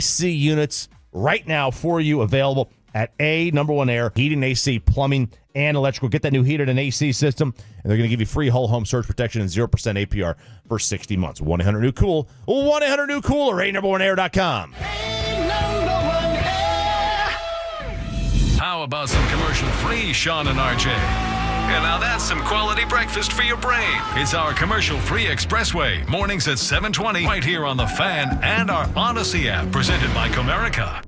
AC units right now for you, available at Number One Air, heating, AC, plumbing, and electrical. Get that new heated and AC system, and they're going to give you free whole home surge protection and 0% APR for 60 months. 1-800-NEW-COOL, 1-800-NEW-COOL, or numberoneair.com. How about some commercial-free Sean and RJ? And now that's some quality breakfast for your brain. It's our commercial-free Expressway, mornings at 7:20, right here on The Fan and our Odyssey app, presented by Comerica.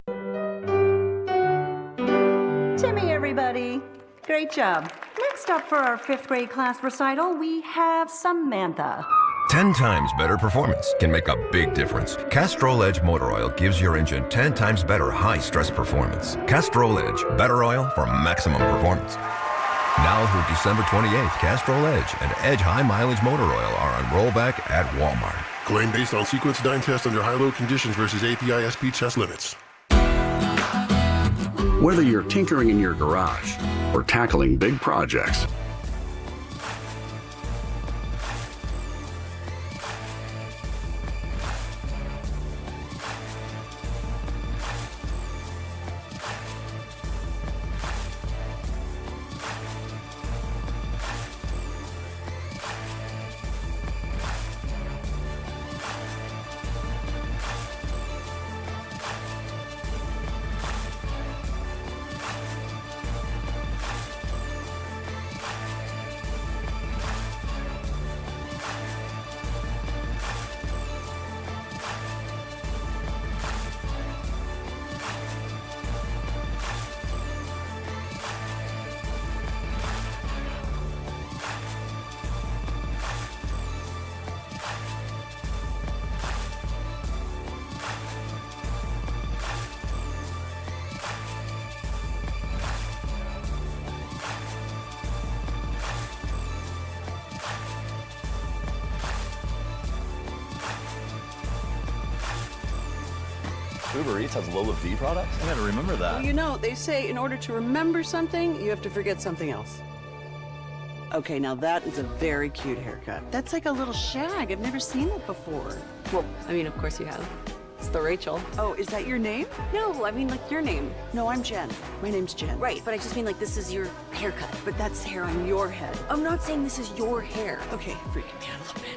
Timmy, everybody. Great job. Next up for our 5th grade class recital, we have Samantha. 10 times better performance can make a big difference. Castrol Edge Motor Oil gives your engine 10 times better high-stress performance. Castrol Edge, better oil for maximum performance. Now through December 28th, Castrol Edge and Edge High Mileage Motor Oil are on rollback at Walmart. Claim based on sequence 9 test under high-load conditions versus API SP test limits. Whether you're tinkering in your garage or tackling big projects, Uber Eats has Lola V products? I gotta remember that. Well, you know, they say in order to remember something, you have to forget something else. Okay, now that is a very cute haircut. That's like a little shag. I've never seen it before. Well, I mean, of course you have. It's the Rachel. Oh, is that your name? No, I mean, like, your name. No, I'm Jen. My name's Jen. Right, but I just mean, like, this is your haircut. But that's hair on your head. I'm not saying this is your hair. Okay, freaking me out a little bit.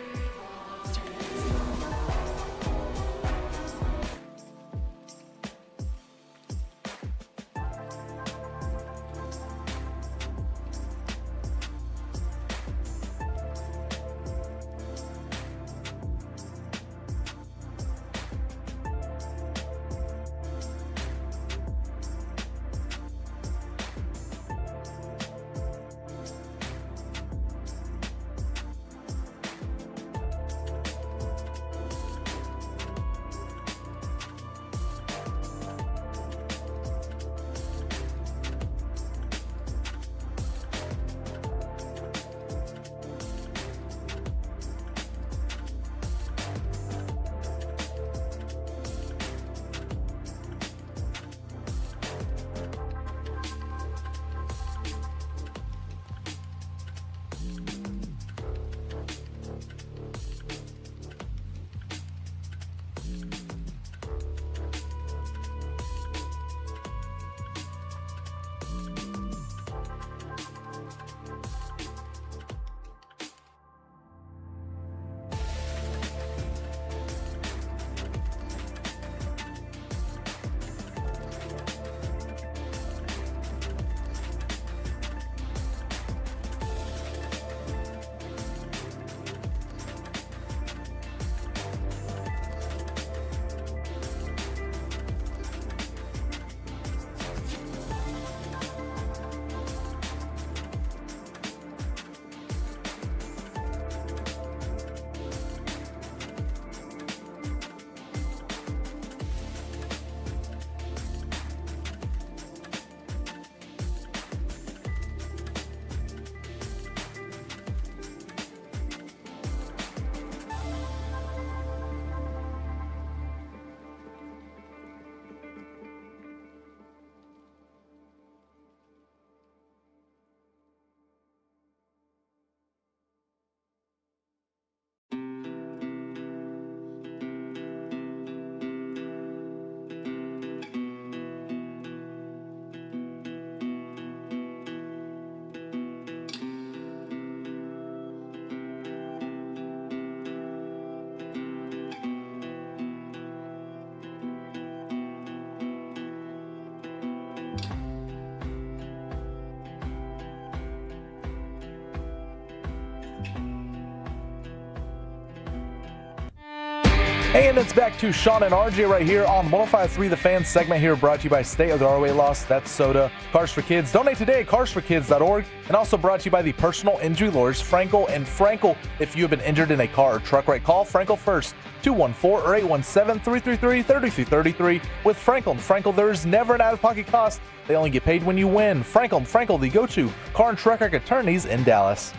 And it's back to Sean and RJ right here on 105.3 The Fan segment here, brought to you by State of the Our Weight Loss. That's soda. Cars for Kids. Donate today at carsforkids.org. And also brought to you by the personal injury lawyers, Frankel and Frankel. If you have been injured in a car or truck wreck, call Frankel first. 214 or 817-333-3333. With Frankel and Frankel, there's never an out-of-pocket cost. They only get paid when you win. Frankel and Frankel, the go-to car and truck wreck attorneys in Dallas.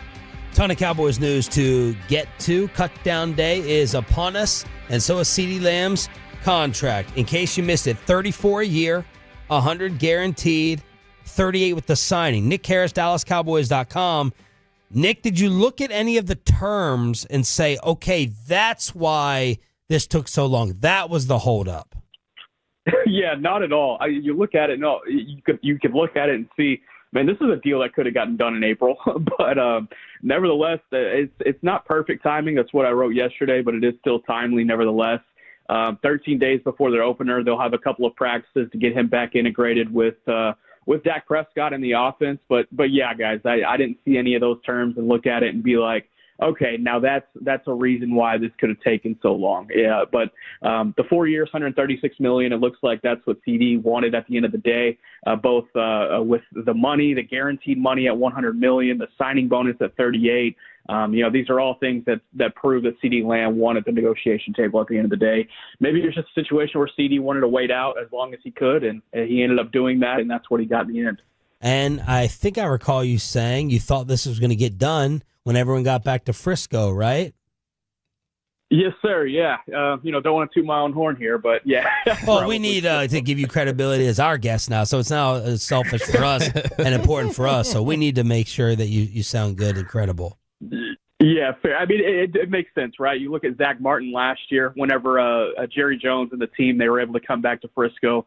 Ton of Cowboys news to get to. Cutdown day is upon us, and so is CeeDee Lamb's contract. In case you missed it, 34 a year, 100 guaranteed, 38 with the signing. Nick Harris, DallasCowboys.com. Nick, did you look at any of the terms and say, okay, that's why this took so long? That was the holdup. Yeah, not at all. You look at it, no, you could look at it and see, man, this is a deal that could have gotten done in April, but nevertheless, it's not perfect timing. That's what I wrote yesterday, but it is still timely nevertheless. 13 days before their opener, they'll have a couple of practices to get him back integrated with Dak Prescott in the offense. But yeah, guys, I didn't see any of those terms and look at it and be like, okay, now that's a reason why this could have taken so long. Yeah, but the 4 years, $136 million. It looks like that's what CeeDee wanted at the end of the day. Both with the money, the guaranteed money at $100 million, the signing bonus at $38. These are all things that prove that CeeDee Lamb won at the negotiation table at the end of the day. Maybe it was just a situation where CeeDee wanted to wait out as long as he could, and he ended up doing that, and that's what he got in the end. And I think I recall you saying you thought this was going to get done when everyone got back to Frisco, right? Yes, sir. Yeah. Don't want to toot my own horn here, but yeah. Well, we need to give you credibility as our guest now, so it's now selfish for us and important for us. So we need to make sure that you sound good and credible. Yeah, fair. I mean, it makes sense, right? You look at Zach Martin last year, whenever Jerry Jones and the team, they were able to come back to Frisco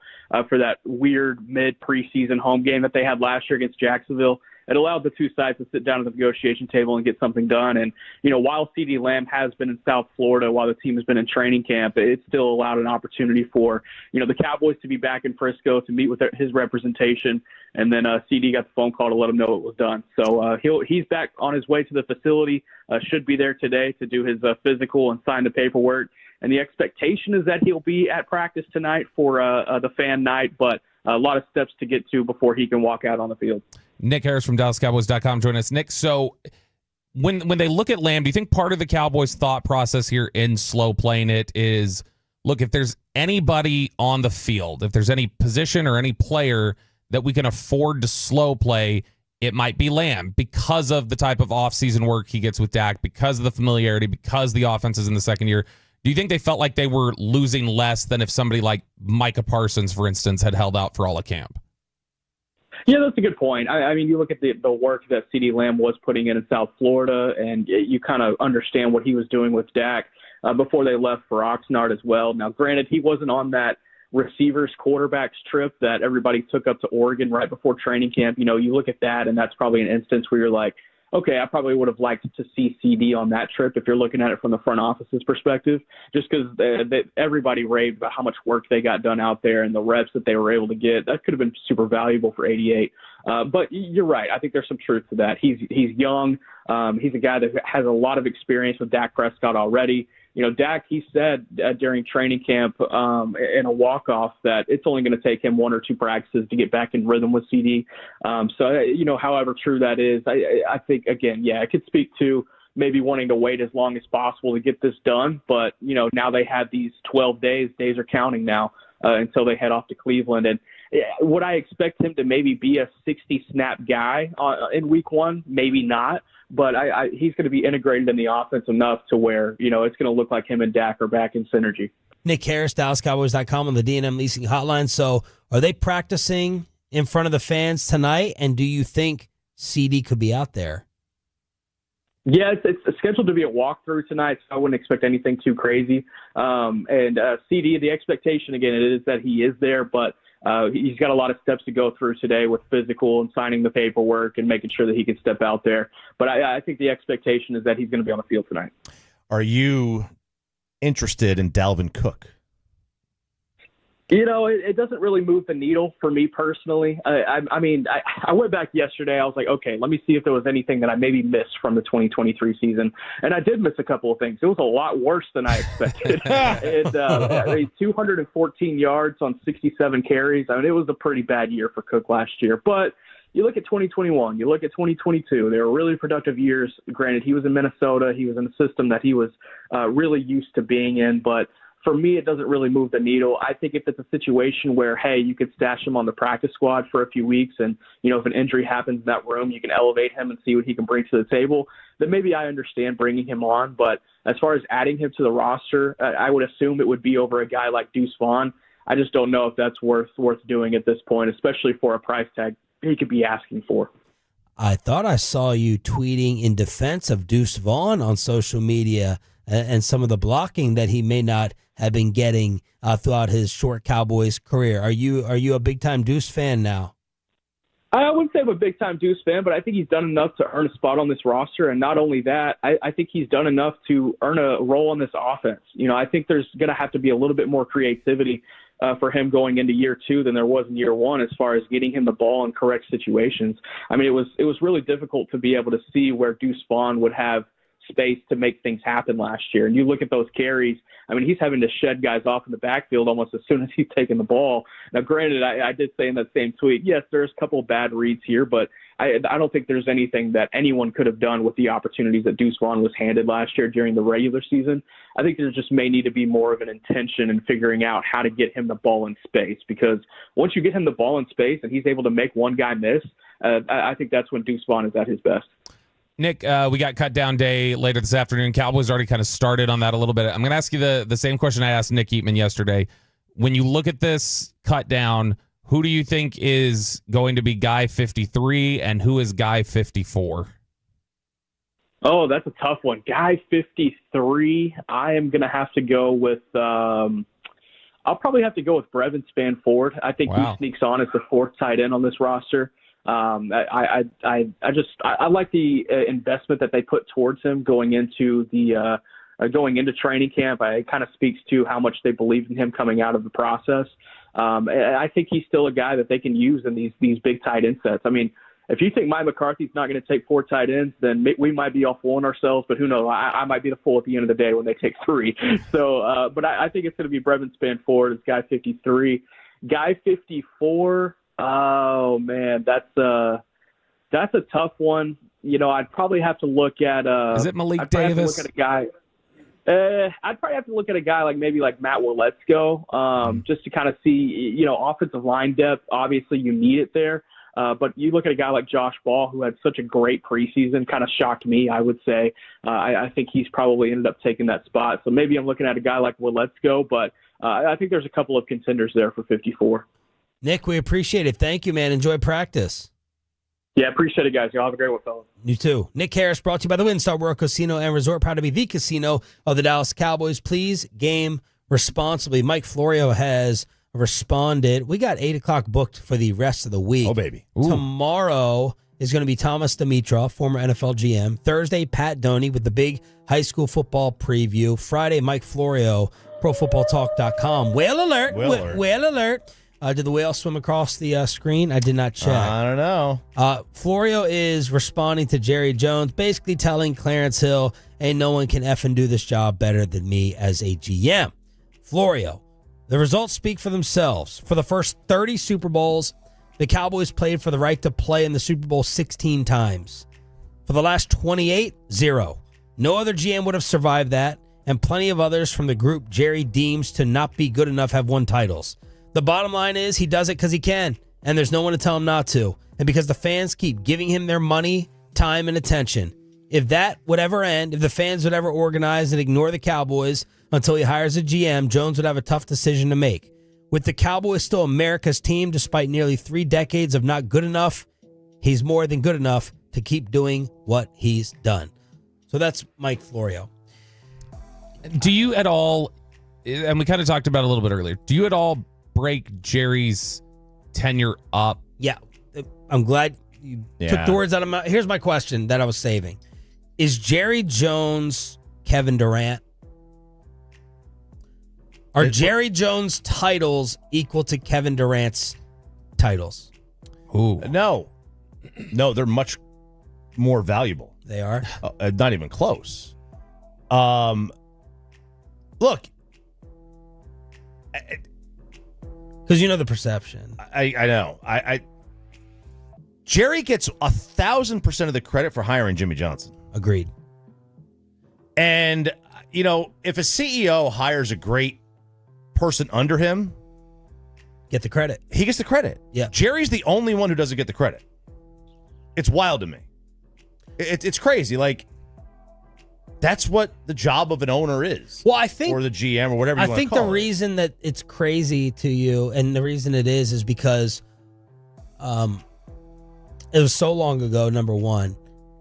for that weird mid-preseason home game that they had last year against Jacksonville. It allowed the two sides to sit down at the negotiation table and get something done. And, while CeeDee Lamb has been in South Florida, while the team has been in training camp, it still allowed an opportunity for, the Cowboys to be back in Frisco to meet with his representation. And then CeeDee got the phone call to let him know it was done. So he's back on his way to the facility, should be there today to do his physical and sign the paperwork. And the expectation is that he'll be at practice tonight for the fan night, but a lot of steps to get to before he can walk out on the field. Nick Harris from DallasCowboys.com join us. Nick, so when they look at Lamb, do you think part of the Cowboys' thought process here in slow playing it is, look, if there's anybody on the field, if there's any position or any player that we can afford to slow play, it might be Lamb because of the type of offseason work he gets with Dak, because of the familiarity, because the offense is in the second year. Do you think they felt like they were losing less than if somebody like Micah Parsons, for instance, had held out for all of camp? Yeah, that's a good point. I mean, you look at the work that CeeDee Lamb was putting in South Florida, and you kind of understand what he was doing with Dak before they left for Oxnard as well. Now, granted, he wasn't on that receivers quarterbacks trip that everybody took up to Oregon right before training camp. You look at that, and that's probably an instance where you're like, okay, I probably would have liked to see CeeDee on that trip if you're looking at it from the front office's perspective, just because everybody raved about how much work they got done out there and the reps that they were able to get. That could have been super valuable for 88. But you're right. I think there's some truth to that. He's young. He's a guy that has a lot of experience with Dak Prescott already. Dak, he said during training camp in a walk-off that it's only going to take him one or two practices to get back in rhythm with CeeDee. However true that is, I think, again, yeah, it could speak to maybe wanting to wait as long as possible to get this done. But, now they have these 12 days. Days are counting now until they head off to Cleveland. And would I expect him to maybe be a 60-snap guy in week one? Maybe not. But he's going to be integrated in the offense enough to where, it's going to look like him and Dak are back in synergy. Nick Harris, DallasCowboys.com on the D&M Leasing Hotline. So are they practicing in front of the fans tonight? And do you think CeeDee could be out there? Yeah, it's scheduled to be a walkthrough tonight, so I wouldn't expect anything too crazy. CeeDee, the expectation, again, it is that he is there, but he's got a lot of steps to go through today with physical and signing the paperwork and making sure that he can step out there. But I think the expectation is that he's going to be on the field tonight. Are you interested in Dalvin Cook? It doesn't really move the needle for me personally. I went back yesterday. I was like, okay, let me see if there was anything that I maybe missed from the 2023 season. And I did miss a couple of things. It was a lot worse than I expected. 214 yards on 67 carries. I mean, it was a pretty bad year for Cook last year. But you look at 2021, you look at 2022, they were really productive years. Granted, he was in Minnesota. He was in a system that he was really used to being in. But for me, it doesn't really move the needle. I think if it's a situation where, hey, you could stash him on the practice squad for a few weeks and, if an injury happens in that room, you can elevate him and see what he can bring to the table, then maybe I understand bringing him on. But as far as adding him to the roster, I would assume it would be over a guy like Deuce Vaughn. I just don't know if that's worth doing at this point, especially for a price tag he could be asking for. I thought I saw you tweeting in defense of Deuce Vaughn on social media and some of the blocking that he may not have been getting throughout his short Cowboys career. Are you a big-time Deuce fan now? I wouldn't say I'm a big-time Deuce fan, but I think he's done enough to earn a spot on this roster. And not only that, I think he's done enough to earn a role on this offense. I think there's going to have to be a little bit more creativity for him going into year two than there was in year one as far as getting him the ball in correct situations. I mean, it was really difficult to be able to see where Deuce Vaughn would have space to make things happen last year. And you look at those carries, I mean, he's having to shed guys off in the backfield almost as soon as he's taking the ball. Now, granted, I did say in that same tweet, yes, there's a couple of bad reads here, but I don't think there's anything that anyone could have done with the opportunities that Deuce Vaughn was handed last year during the regular season. I think there just may need to be more of an intention in figuring out how to get him the ball in space, because once you get him the ball in space and he's able to make one guy miss, I think that's when Deuce Vaughn is at his best. Nick, we got cut down day later this afternoon. Cowboys already kind of started on that a little bit. I'm going to ask you the same question I asked Nick Eatman yesterday. When you look at this cut down, who do you think is going to be guy 53 and who is guy 54? Oh, that's a tough one. Guy 53, I am going to have to go with I'll probably have to go with Brevin Spanford. I think he sneaks on as the fourth tight end on this roster. I like the investment that they put towards him going into training camp. It kind of speaks to how much they believe in him coming out of the process. I think he's still a guy that they can use in these big tight end sets. I mean, if you think Mike McCarthy's not going to take 4 tight ends, then we might be all fooling ourselves. But who knows? I might be the fool at the end of the day when they take 3. So, but I think it's going to be Brevin Spanford as guy 53. Guy 54. Oh man, that's a tough one. I'd probably have to look at is it Malik Davis? Look at a guy. I'd probably have to look at a guy like Matt Waletzko, just to kind of see, offensive line depth. Obviously, you need it there. But you look at a guy like Josh Ball, who had such a great preseason, kind of shocked me, I would say. I think he's probably ended up taking that spot. So maybe I'm looking at a guy like Waletzko, but I think there's a couple of contenders there for 54. Nick, we appreciate it. Thank you, man. Enjoy practice. Yeah, appreciate it, guys. Y'all have a great one, fellas. You too. Nick Harris, brought to you by the WinStar World Casino and Resort, proud to be the casino of the Dallas Cowboys. Please game responsibly. Mike Florio has responded. We got 8 o'clock booked for the rest of the week. Oh, baby. Ooh. Tomorrow is going to be Thomas Dimitrov, former NFL GM. Thursday, Pat Doney with the big high school football preview. Friday, Mike Florio, ProFootballTalk.com. Whale alert. Whale alert. Did the whale swim across the screen? I did not check. I don't know. Florio is responding to Jerry Jones, basically telling Clarence Hill, hey, no one can effing do this job better than me as a GM. Florio, the results speak for themselves. For the first 30 Super Bowls, the Cowboys played for the right to play in the Super Bowl 16 times. For the last 28, 0. No other GM would have survived that, and plenty of others from the group Jerry deems to not be good enough have won titles. The bottom line is he does it because he can, and there's no one to tell him not to, and because the fans keep giving him their money, time, and attention. If that would ever end, if the fans would ever organize and ignore the Cowboys until he hires a GM, Jones would have a tough decision to make. With the Cowboys still America's team despite nearly 3 decades of not good enough, he's more than good enough to keep doing what he's done. So that's Mike Florio. Do you at all, and we kind of talked about it a little bit earlier, do you at all break Jerry's tenure up? Yeah. I'm glad you took the words out of my... Here's my question that I was saving. Is Jerry Jones Kevin Durant? Are Jerry Jones titles equal to Kevin Durant's titles? Ooh. No, they're much more valuable. They are? Not even close. Look. Because you know the perception. I know. Jerry gets 1,000% of the credit for hiring Jimmy Johnson. Agreed. And, if a CEO hires a great person under him, get the credit. He gets the credit. Yeah. Jerry's the only one who doesn't get the credit. It's wild to me. It's crazy. Like, that's what the job of an owner is. Well, I think, or the GM or whatever you want to call it. I think the reason that it's crazy to you, and the reason it is because it was so long ago, number one.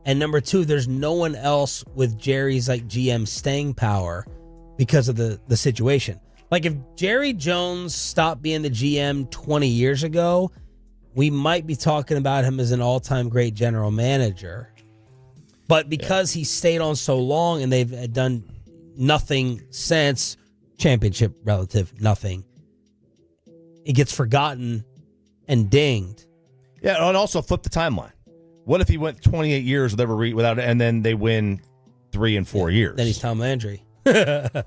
And number two, there's no one else with Jerry's like GM staying power because of the situation. Like if Jerry Jones stopped being the GM 20 years ago, we might be talking about him as an all-time great general manager. But because he stayed on so long and they've done nothing since, championship relative, nothing, it gets forgotten and dinged. Yeah, and also flip the timeline. What if he went 28 years without it, and then they win 3 and 4 years? Then he's Tom Landry. No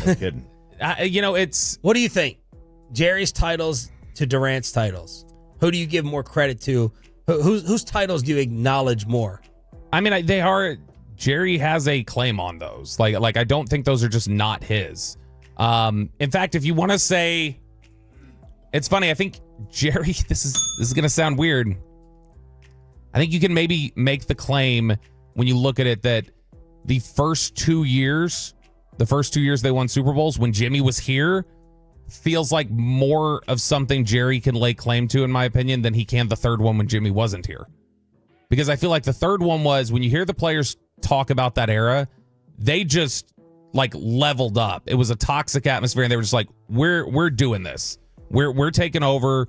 kidding. It's... What do you think? Jerry's titles to Durant's titles. Who do you give more credit to? Whose titles do you acknowledge more? I mean, they are. Jerry has a claim on those. Like I don't think those are just not his. In fact, if you want to say, it's funny. I think Jerry. This is going to sound weird. I think you can maybe make the claim when you look at it that the first 2 years they won Super Bowls when Jimmy was here feels like more of something Jerry can lay claim to, in my opinion, than he can the third one when Jimmy wasn't here. Because I feel like the third one was, when you hear the players talk about that era, they just like leveled up. It was a toxic atmosphere, and they were just like, we're doing this. We're taking over.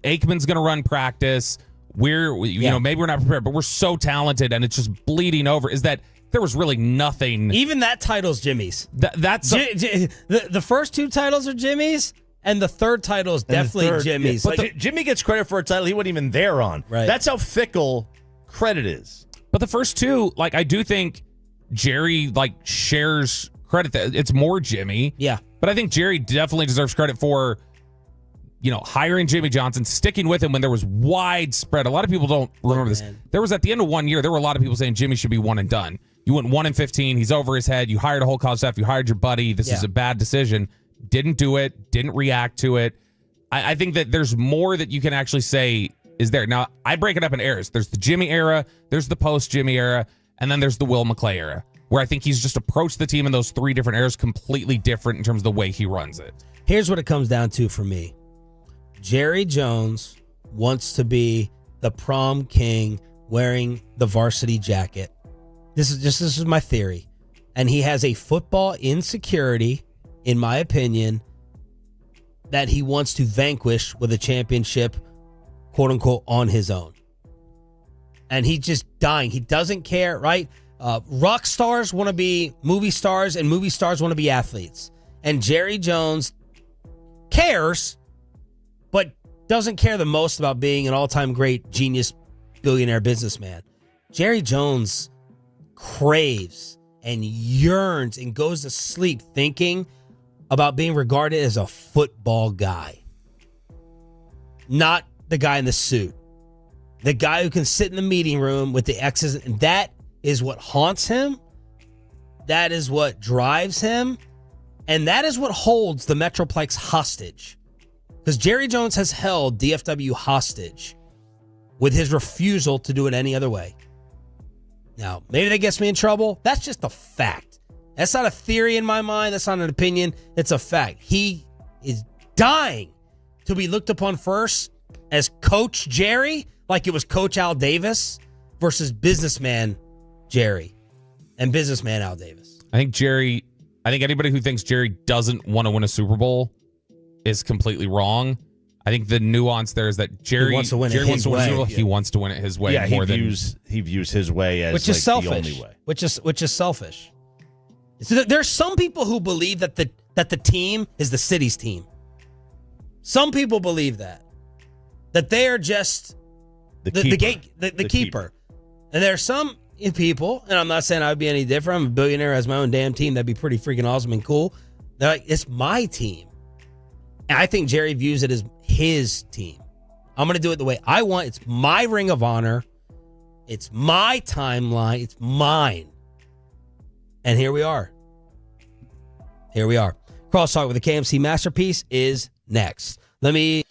Aikman's going to run practice. Maybe we're not prepared, but we're so talented, and it's just bleeding over. Is that there was really nothing. Even that title's Jimmy's. The first two titles are Jimmy's, and the third title is definitely Jimmy's. Yeah, but Jimmy gets credit for a title he wasn't even there on. Right. That's how fickle credit is. But the first two, like, I do think Jerry like shares credit. It's more Jimmy. Yeah. But I think Jerry definitely deserves credit for, hiring Jimmy Johnson, sticking with him when there was widespread. A lot of people don't remember this. There was, at the end of 1 year, there were a lot of people saying Jimmy should be one and done. You went 1-15. He's over his head. You hired a whole college staff. You hired your buddy. This is a bad decision. Didn't do it. Didn't react to it. I think that there's more that you can actually say is there. Now, I break it up in eras. There's the Jimmy era. There's the post-Jimmy era. And then there's the Will McClay era, where I think he's just approached the team in those 3 different eras completely different in terms of the way he runs it. Here's what it comes down to for me. Jerry Jones wants to be the prom king wearing the varsity jacket. This is my theory. And he has a football insecurity, in my opinion, that he wants to vanquish with a championship, quote unquote, on his own. And he's just dying. He doesn't care, right? Rock stars want to be movie stars, and movie stars want to be athletes. And Jerry Jones cares, but doesn't care the most about being an all-time great genius billionaire businessman. Jerry Jones craves and yearns and goes to sleep thinking about being regarded as a football guy. Not the guy in the suit. The guy who can sit in the meeting room with the X's. And that is what haunts him. That is what drives him. And that is what holds the Metroplex hostage. Because Jerry Jones has held DFW hostage with his refusal to do it any other way. Now, maybe that gets me in trouble. That's just a fact. That's not a theory in my mind. That's not an opinion. It's a fact. He is dying to be looked upon first as Coach Jerry, like it was Coach Al Davis, versus businessman Jerry and businessman Al Davis. I think anybody who thinks Jerry doesn't want to win a Super Bowl is completely wrong. I think the nuance there is that Jerry wants to win it his way. He wants to win it his way. Yeah, he views his way as the only way. Which is selfish. So there's some people who believe that that the team is the city's team. Some people believe that they are just the keeper. And there are some people, and I'm not saying I would be any different. I'm a billionaire, has my own damn team. That'd be pretty freaking awesome and cool. They're like, it's my team. And I think Jerry views it as his team. I'm going to do it the way I want. It's my Ring of Honor. It's my timeline. It's mine. And here we are. Crosstalk with the KMC Masterpiece is next. Let me...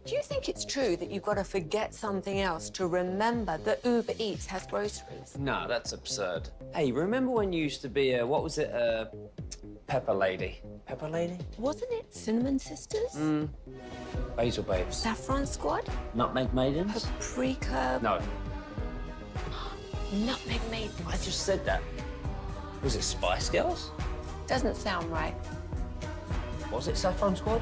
Do you think it's true that you've got to forget something else to remember that Uber Eats has groceries? No, that's absurd. Hey, remember when you used to be a, Pepper Lady? Pepper Lady? Wasn't it Cinnamon Sisters? Basil Babes. Saffron Squad? Nutmeg Maidens? Paprika? No. Nutmeg Maidens. I just said that. Was it Spice Girls? Doesn't sound right. Was it Saffron Squad?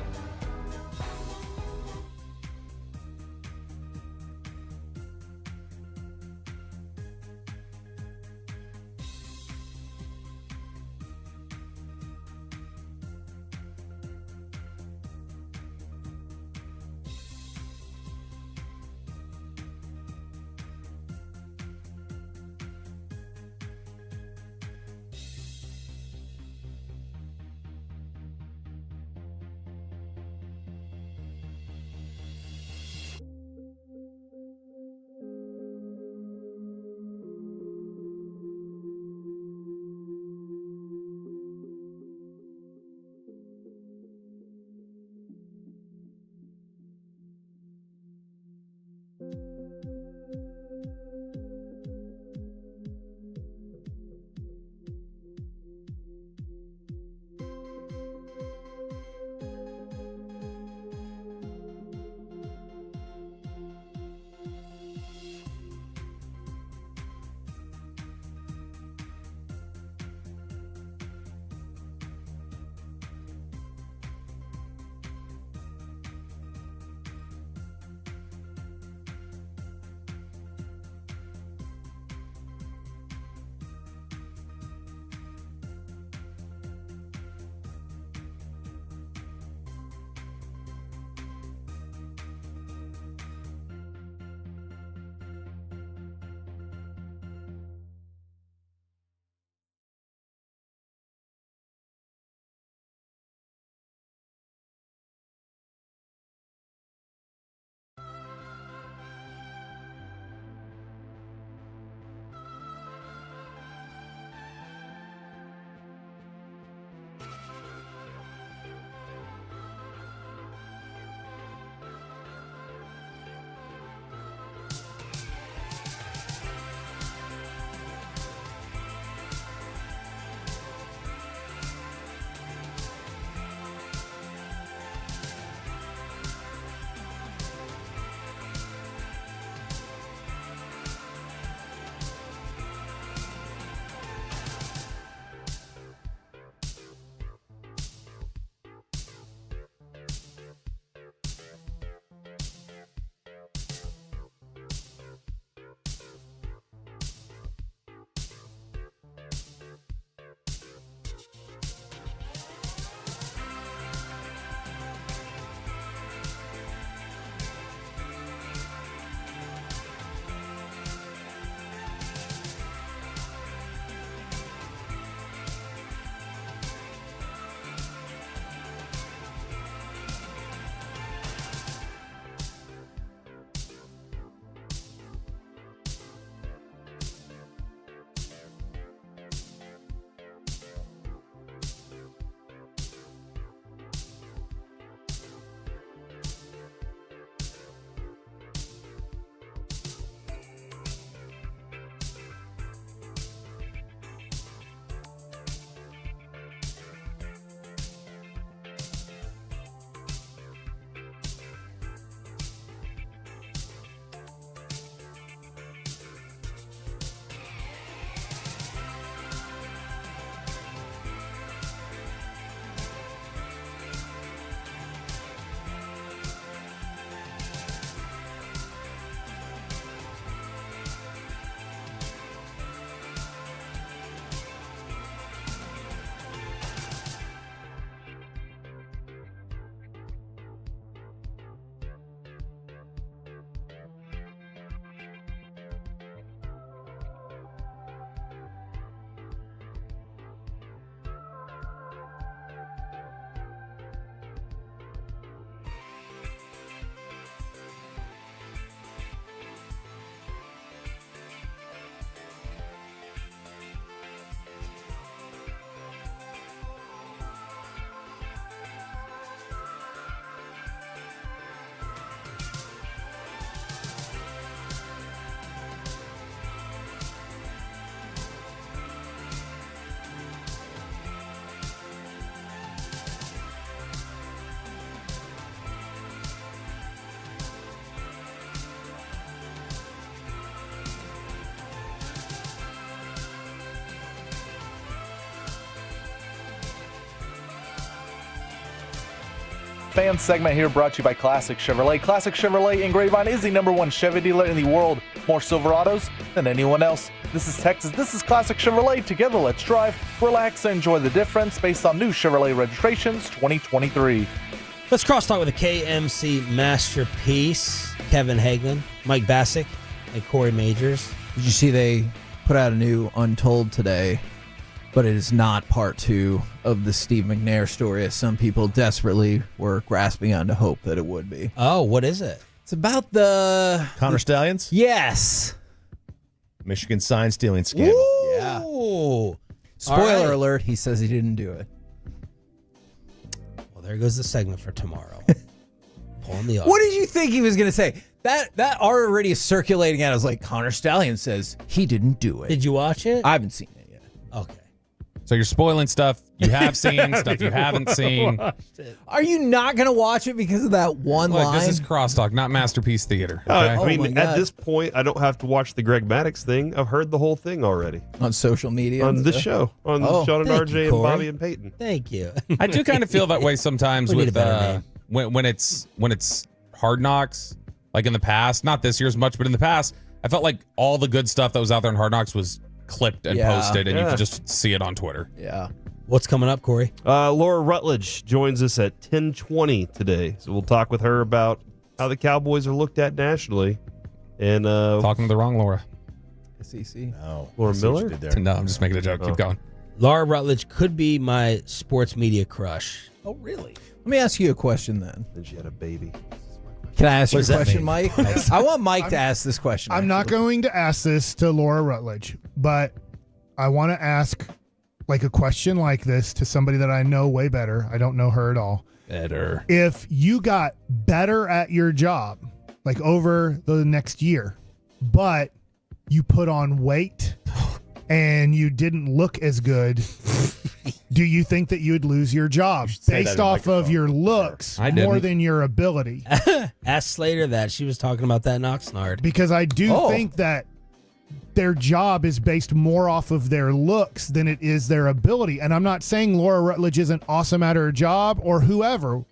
Fan segment here brought to you by Classic Chevrolet. Classic Chevrolet in Grapevine is the #1 Chevy dealer in the world. More Silverados than anyone else. This is Texas. This is Classic Chevrolet. Together, let's drive, relax, and enjoy the difference based on new Chevrolet registrations 2023. Let's crosstalk with a KMC masterpiece. Kevin Hagelin, Mike Bassick, and Corey Majors. Did you see they put out a new Untold today? But it is not part 2 of the Steve McNair story, as some people desperately were grasping onto hope that it would be. Oh, what is it? It's about the Connor Stallions? Yes. Michigan sign stealing scandal. Ooh. Yeah. Spoiler alert, he says he didn't do it. Well, there goes the segment for tomorrow. Pulling the What did you think he was going to say? That already is circulating out. I was like, Connor Stallion says he didn't do it. Did you watch it? I haven't seen it yet. Okay. So you're spoiling stuff you have seen, stuff you haven't seen. Are you not going to watch it because of that one Look, line? this is crosstalk, not Masterpiece Theater. Okay? I mean, at this point, I don't have to watch the Greg Maddox thing. I've heard the whole thing already. On social media? On this show. On Sean and RJ and Bobby and Peyton. Thank you. I do kind of feel that way sometimes We need with a better name. when it's Hard Knocks. Like in the past, not this year as much, but in the past, I felt like all the good stuff that was out there in Hard Knocks was clipped and posted, and you could just see it on Twitter. Yeah. What's coming up, Corey? Laura Rutledge joins us at 10:20 today. So we'll talk with her about how the Cowboys are looked at nationally. And talking to the wrong Laura. SEC. No. Laura Miller? No, I'm just making a joke. Keep going. Laura Rutledge could be my sports media crush. Oh, really? Let me ask you a question then. Then she had a baby. Can I ask you a does that question, mean? Mike? I want Mike to ask this question. I'm not going to ask this to Laura Rutledge, but I want to ask like a question like this to somebody that I know way better. I don't know her at all. Better. If you got better at your job, like over the next year, but you put on weight and you didn't look as good, do you think that you'd lose your job based off of your looks more than your ability? Ask Slater that. She was talking about that in Oxnard. Because I do think that their job is based more off of their looks than it is their ability. And I'm not saying Laura Rutledge isn't awesome at her job or whoever,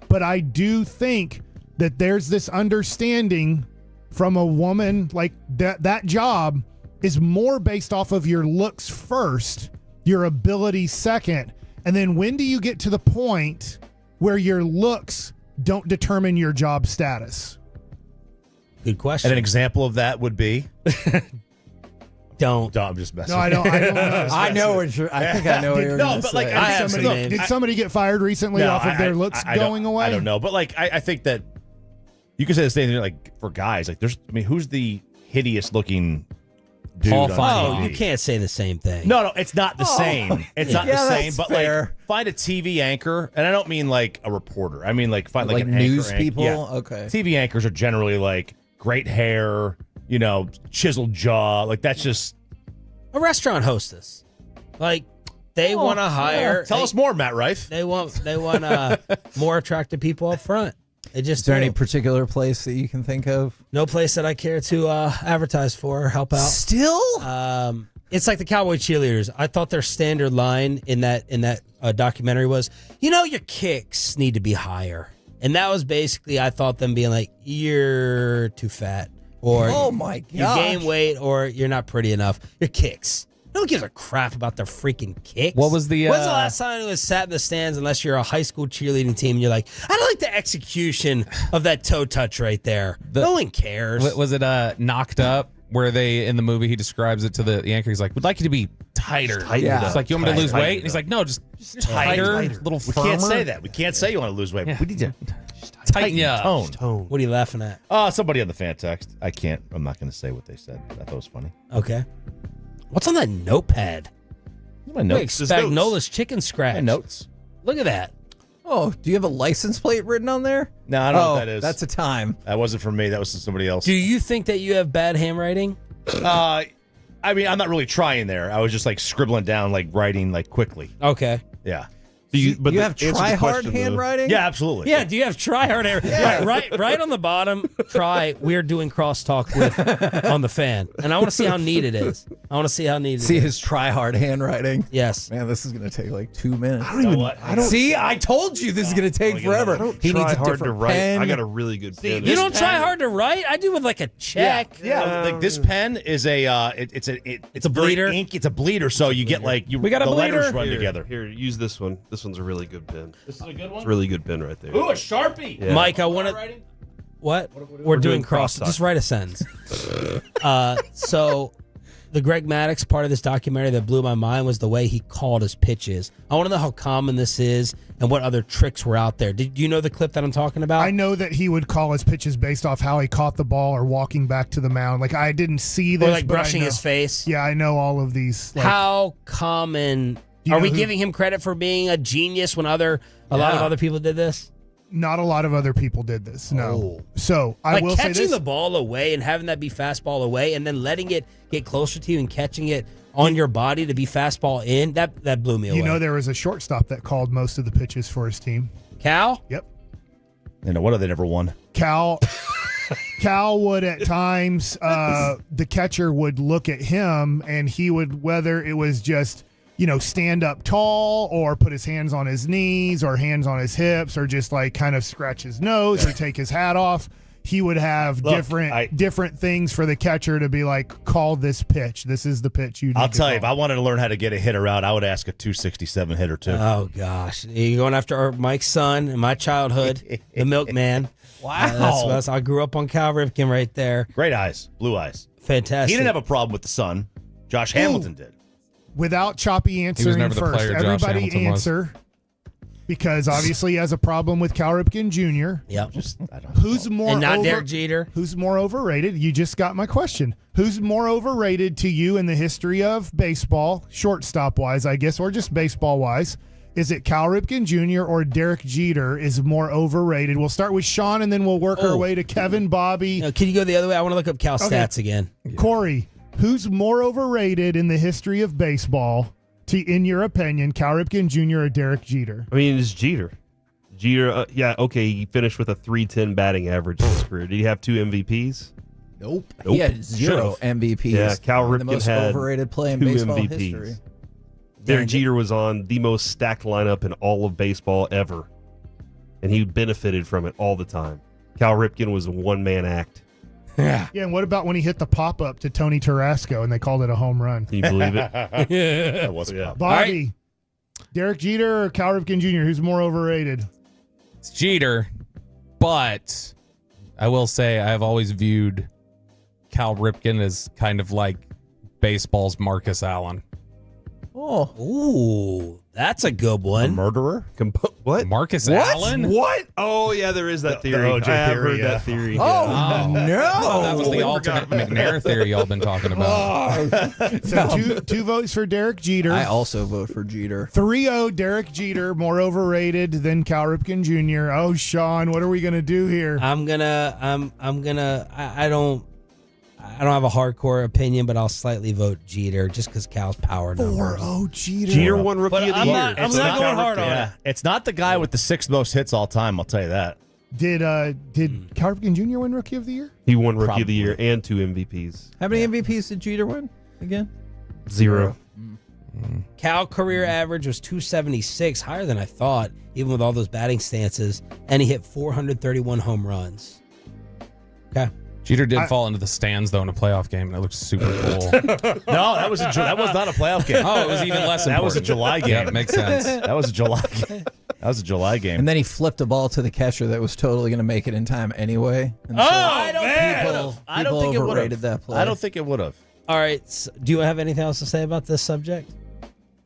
but I do think that there's this understanding from a woman like that job is more based off of your looks first, your ability second. And then when do you get to the point where your looks don't determine your job status? Good question. And an example of that would be? Don't. I'm just messing. No, I don't know. I know what you're. I think I know what you're going to say. Did somebody get fired recently off of their looks going away? I don't know, but like I think that you could say the same thing. Like for guys, like who's the hideous looking dude? Oh, you can't say the same thing. No, it's not the same. It's not the same. But fair. like, find a TV anchor, and I don't mean like a reporter. I mean like find like an news anchor. people. Yeah. Okay. TV anchors are generally like great hair, chiseled jaw. Like that's just a restaurant hostess. Like they want to hire. Tell us more, Matt Rife. They want more attractive people up front. They just Is there any particular place that you can think of? No place that I care to advertise for or help out. Still? It's like the Cowboy cheerleaders. I thought their standard line in that documentary was, your kicks need to be higher. And that was basically, I thought them being like, you're too fat. Or oh my gosh. You gain weight or you're not pretty enough. Your kicks. No one gives a crap about their freaking kicks. What was the... When's the last time it was sat in the stands unless you're a high school cheerleading team and you're like, I don't like the execution of that toe touch right there. No one cares. Was it Knocked Up? Where they, in the movie, he describes it to the anchor. He's like, we'd like you to be tighter. Yeah. It's like, you want me to lose weight? And he's like, no, just tighter, little We firmer. can't say that. We can't say you want to lose weight. Yeah. We need to tighten you up. tone. What are you laughing at? Somebody on the fan text. I'm not going to say what they said. I thought it was funny. Okay. What's on that notepad? My notes. Like Spagnola's chicken scratch. My notes. Look at that. Oh, do you have a license plate written on there? No, I don't know what that is. That's a time. That wasn't from me. That was from somebody else. Do you think that you have bad handwriting? I mean, I'm not really trying there. I was just like scribbling down, like writing like quickly. Okay. Yeah. You have try-hard handwriting? Yeah, absolutely. Yeah, do you have try-hard handwriting? Yeah. Right on the bottom, we're doing crosstalk with on the fan. And I want to see how neat it is. I want to see how neat it is. See his try-hard handwriting? Yes. Man, this is going to take like 2 minutes. See, I told you this is going to take forever. He needs a hard to different write. pen. I got a really good pen. You don't try hard to write? I do with like a check. Yeah, like this pen is it's a bleeder. Ink. It's a bleeder, so you get like We got a the letters bleeder. run together. Here, use this one. This one's a really good pen. This is a good one. It's a really good pen right there. Ooh, a Sharpie. Yeah. Mike, I want to. What? We're doing cross. Just write a sentence. So, the Greg Maddux part of this documentary that blew my mind was the way he called his pitches. I want to know how common this is and what other tricks were out there. Did you know the clip that I'm talking about? I know that he would call his pitches based off how he caught the ball or walking back to the mound. Like, I didn't see this. Or like but I brushing know. his face. Yeah, I know all of these. Like, How common you are know we who- giving him credit for being a genius when a lot of other people did this? not a lot of other people did this. No. So I like will say catching this. the ball away and having that be fastball away, and then letting it get closer to you and catching it on your body to be fastball in. That blew me away. You know, there was a shortstop that called most of the pitches for his team. Cal? Yep. And what have they never won? Cal would at times, the catcher would look at him and he would, whether it was just, stand up tall or put his hands on his knees or hands on his hips or just like kind of scratch his nose or take his hat off. He would have different things for the catcher to be like, call this pitch. This is the pitch you need I'll to tell you, call. if I wanted to learn how to get a hitter out, I would ask a 267 hitter too. Oh, gosh. You're going after Mike's son in my childhood, the milkman. Wow. I grew up on Cal Ripken right there. Great eyes, blue eyes. Fantastic. He didn't have a problem with the sun. Josh Hamilton did. Without choppy answering never the first. player Josh Everybody Hamilton was. answer. Because obviously he has a problem with Cal Ripken Jr. Yep. Who's more and not Derek Jeter? Who's more overrated? You just got my question. Who's more overrated to you in the history of baseball, shortstop-wise, I guess, or just baseball-wise? Is it Cal Ripken Jr. or Derek Jeter is more overrated? We'll start with Sean, and then we'll work our way to Kevin, Bobby. No, can you go the other way? I want to look up Cal stats again. Corey, who's more overrated in the history of baseball, in your opinion, Cal Ripken Jr. or Derek Jeter? I mean, it's Jeter. Jeter, he finished with a 310 batting average in his career. Did he have 2 MVPs? Nope. He had 0 MVPs. Yeah, Cal Ripken the most had overrated play in 2 baseball MVPs. history. Derek Jeter was on the most stacked lineup in all of baseball ever, and he benefited from it all the time. Cal Ripken was a one-man act. Yeah, and what about when he hit the pop-up to Tony Tarasco and they called it a home run? Can you believe it? That was a pop. Bobby, Derek Jeter or Cal Ripken Jr., who's more overrated? It's Jeter, but I will say I've always viewed Cal Ripken as kind of like baseball's Marcus Allen. Oh. Ooh, that's a good one. Murderer? What? Marcus Allen? What? Oh, yeah, there is that theory. OJ I have theory, heard yeah. that theory. Oh, no. That was the alternate McNair theory y'all been talking about. So two votes for Derek Jeter. I also vote for Jeter. 3-0 Derek Jeter, more overrated than Cal Ripken Jr. Oh, Sean, what are we gonna do here? I don't have a hardcore opinion, but I'll slightly vote Jeter just because Cal's power numbers. 4-0 Jeter. Jeter won Rookie But of the I'm Year. not going hard on it. It's not the guy with the 6th most hits all time, I'll tell you that. Did Cal Ripken Jr. win Rookie of the Year? He won Rookie of the Year and 2 MVPs. How many MVPs did Jeter win again? 0. Cal career average was 276, higher than I thought, even with all those batting stances, and he hit 431 home runs. Okay. Jeter did fall into the stands though in a playoff game, and it looked super cool. No, that was not a playoff game. Oh, it was even less important. That was a July game. Yeah, makes sense. That was a July game. That was a July game. And then he flipped a ball to the catcher that was totally going to make it in time anyway. And I don't think it would overrated have. that play. I don't think it would have. All right. So do you have anything else to say about this subject?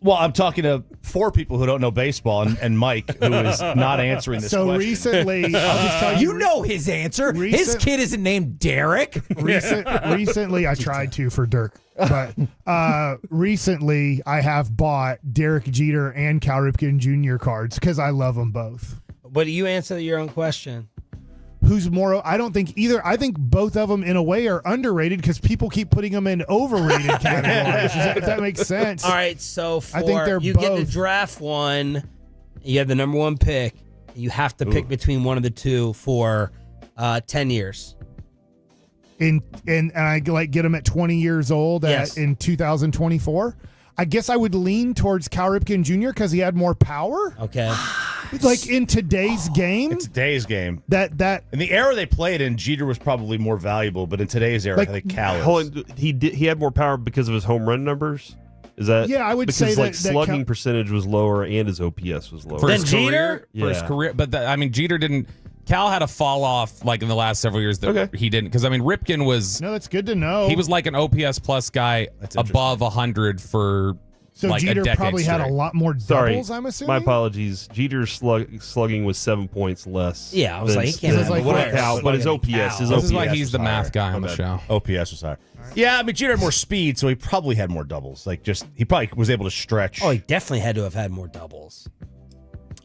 Well, I'm talking to 4 people who don't know baseball and Mike, who is not answering this question. So recently, I'll just tell you. You know his answer. His kid isn't named Derek. Recently, I tried to for Dirk, but recently I have bought Derek Jeter and Cal Ripken Jr. cards because I love them both. But you answer your own question. Who's more? I don't think either. I think both of them, in a way, are underrated because people keep putting them in overrated categories. If that makes sense. All right, so I think they're you get to both. draft one. You have the number 1 pick. You have to pick between one of the two for 10 years. And I get him at 20 years old in 2024. I guess I would lean towards Cal Ripken Jr. because he had more power. Okay. Like in today's game. It's today's game. That in the era they played in, Jeter was probably more valuable, but in today's era, I think Cal is. He had more power because of his home run numbers. Is that? Yeah, I would because say like that slugging percentage was lower and his OPS was lower. For his Jeter? career, for his career, but Jeter didn't. Cal had a fall off like in the last several years that he didn't, because Ripken was. No, that's good to know. He was like an OPS plus guy above 100 for. So like Jeter a decade probably had a lot more doubles, I'm assuming? My apologies. Jeter's slugging was 7 points less. Yeah, I was like, he can't have Cal, but his OPS. His This OPS is why he's was the higher. math guy on the show. OPS was higher. Yeah, Jeter had more speed, so he probably had more doubles. He probably was able to stretch. Oh, he definitely had to have had more doubles.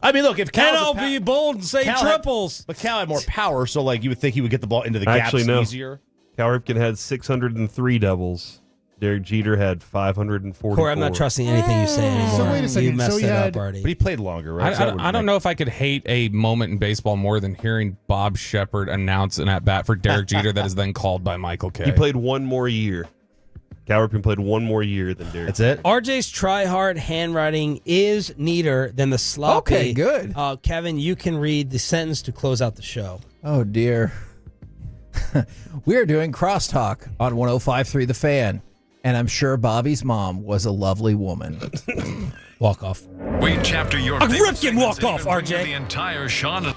Look, if Cal, And I'll be bold and say triples. But Cal had more power, so you would think he would get the ball into the gaps easier. Cal Ripken had 603 doubles. Derek Jeter had 544. Corey, I'm not trusting anything you say anymore. So wait a second. You messed it up, Artie. But he played longer, right? I don't know if I could hate a moment in baseball more than hearing Bob Shepard announce an at-bat for Derek Jeter that is then called by Michael Kay. He played one more year. Cal Ripken played one more year than Derek. That's it? RJ's try-hard handwriting is neater than the sloppy. Okay, good. Kevin, you can read the sentence to close out the show. Oh, dear. We are doing crosstalk on 105.3 The Fan. And I'm sure Bobby's mom was a lovely woman. Walk off. We chapter your A favorite Ripken walk segments off, and bring you RJ. The entire Sean.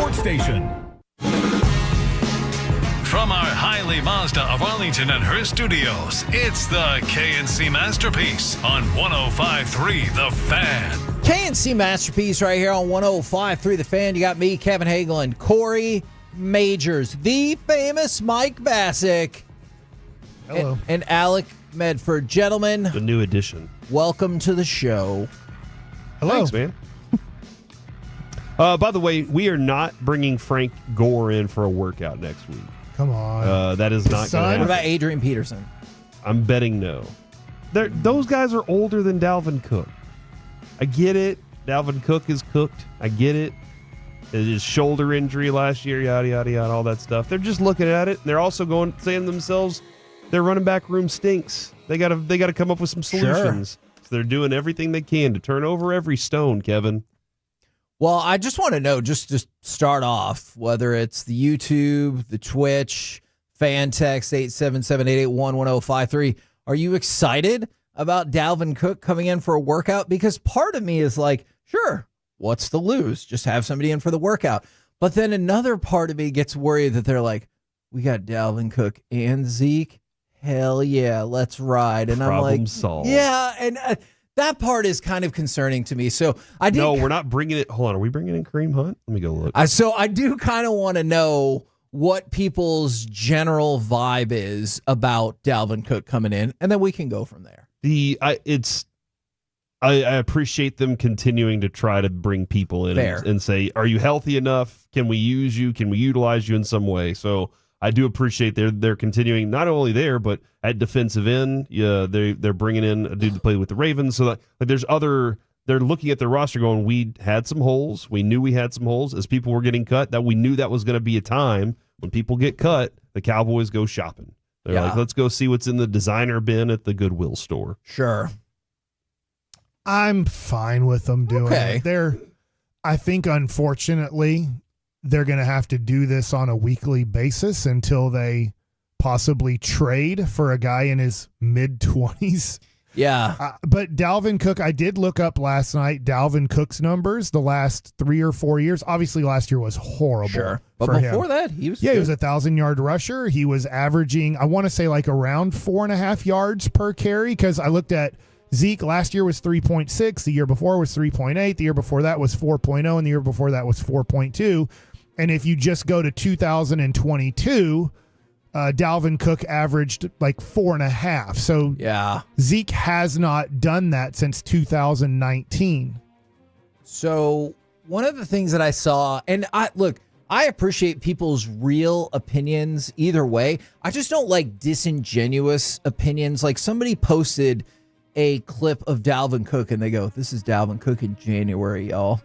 sports station. From our Hiley Mazda of Arlington and her studios, it's the KNC Masterpiece on 105.3 The Fan. KNC Masterpiece right here on 105.3 The Fan. You got me, Kevin Hagel, and Corey Majors, the famous Mike Bassick. Hello. And Alec Medford. Gentlemen, The new edition. welcome to the show. Hello. Thanks, man. By the way, we are not bringing Frank Gore in for a workout next week. Come on. That is not going to What happen. about Adrian Peterson? I'm betting no. Those guys are older than Dalvin Cook. I get it. Dalvin Cook is cooked. I get it. His shoulder injury last year, yada, yada, yada, all that stuff. They're just looking at it. And they're also saying to themselves, their running back room stinks. They gotta come up with some solutions. So they're doing everything they can to turn over every stone, Kevin. Well, I just want to know, just to start off, whether it's the YouTube, the Twitch, fan text 877-881-1053. Are you excited about Dalvin Cook coming in for a workout? Because part of me is like, sure, what's to lose? Just have somebody in for the workout. But then another part of me gets worried that they're like, we got Dalvin Cook and Zeke. Hell yeah, let's ride. And Problem I'm like, solved. yeah, and that part is kind of concerning to me. So I did. No, we're not bringing it. Hold on, are we bringing in Kareem Hunt? Let me go look. So I do kind of want to know what people's general vibe is about Dalvin Cook coming in, and then we can go from there. I appreciate them continuing to try to bring people in and say, are you healthy enough? Can we use you? Can we utilize you in some way? So I do appreciate they're continuing not only there, but at defensive end. Yeah, they're bringing in a dude to play with the Ravens. So that, like, there's other. They're looking at their roster going, we had some holes. We knew we had some holes as people were getting cut. That we knew that was going to be a time when people get cut. The Cowboys go shopping. They're like, let's go see what's in the designer bin at the Goodwill store. Sure. I'm fine with them doing it. I think, unfortunately, they're going to have to do this on a weekly basis until they possibly trade for a guy in his mid-20s. Yeah. But Dalvin Cook, I did look up last night Dalvin Cook's numbers the last 3 or 4 years. Obviously, last year was horrible. Sure. But for before him. that, he was he was a 1,000-yard rusher. He was averaging, I want to say, like around 4.5 yards per carry, because I looked at Zeke last year was 3.6. The year before was 3.8. The year before that was 4.0. And the year before that was 4.2. And if you just go to 2022, Dalvin Cook averaged like 4.5. So yeah, Zeke has not done that since 2019. So one of the things that I saw, and I appreciate people's real opinions either way. I just don't like disingenuous opinions. Like somebody posted a clip of Dalvin Cook and they go, this is Dalvin Cook in January, y'all.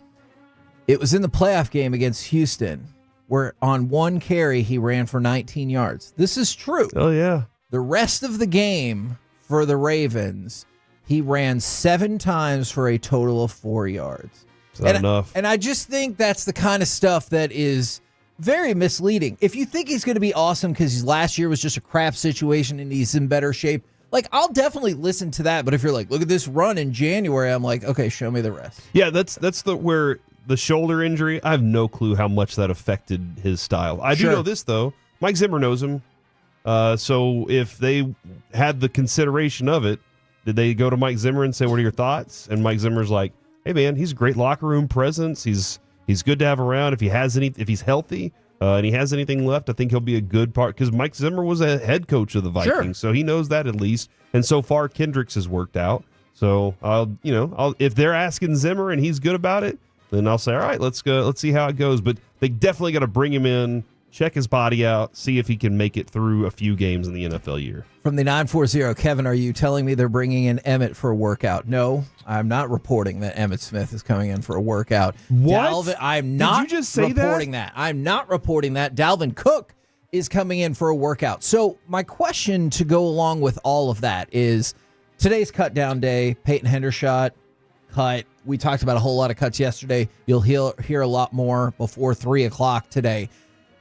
It was in the playoff game against Houston where on one carry he ran for 19 yards. This is true. Oh, yeah. The rest of the game for the Ravens, he ran 7 times for a total of 4 yards. It's not enough. And I just think that's the kind of stuff that is very misleading. If you think he's going to be awesome because last year was just a crap situation and he's in better shape, like, I'll definitely listen to that. But if you're like, look at this run in January, I'm like, okay, show me the rest. Yeah, that's where the shoulder injury, I have no clue how much that affected his style. I do know this, though. Mike Zimmer knows him. So if they had the consideration of it, did they go to Mike Zimmer and say, what are your thoughts? And Mike Zimmer's like, hey, man, he's a great locker room presence. He's good to have around. If he's healthy and he has anything left, I think he'll be a good part. Because Mike Zimmer was a head coach of the Vikings, so he knows that at least. And so far, Kendricks has worked out. So if they're asking Zimmer and he's good about it, then I'll say, all right, let's go. Let's see how it goes. But they definitely got to bring him in, check his body out, see if he can make it through a few games in the NFL year. From the 940, Kevin, are you telling me they're bringing in Emmett for a workout? No, I'm not reporting that Emmitt Smith is coming in for a workout. What? I'm not Did you just say reporting that? I'm not reporting that. Dalvin Cook is coming in for a workout. So my question to go along with all of that is today's cut down day. Peyton Hendershot cut. We talked about a whole lot of cuts yesterday. You'll hear a lot more before 3 o'clock today.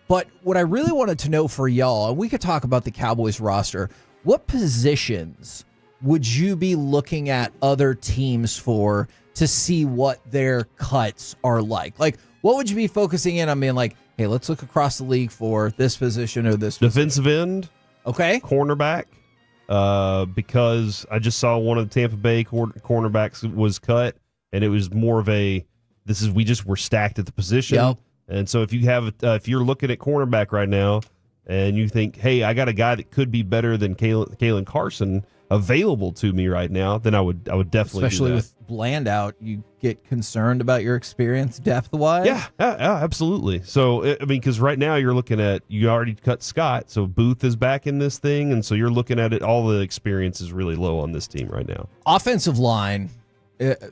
But what I really wanted to know for y'all, and we could talk about the Cowboys roster, what positions would you be looking at other teams for to see what their cuts are like? Like, what would you be focusing in on being like, hey, let's look across the league for this position or this defensive end, okay, cornerback, because I just saw one of the Tampa Bay cornerbacks was cut, and it was more of a we're stacked at the position. Yep. And so if you're looking at cornerback right now and you think, hey, I got a guy that could be better than Kalen Carson available to me right now, then I would definitely, especially do that. with Bland out, you get concerned about your experience depth-wise? Yeah, absolutely. So, I mean, because right now you're looking at, you already cut Scott, so Booth is back in this thing, and so you're looking at it, all the experience is really low on this team right now. Offensive line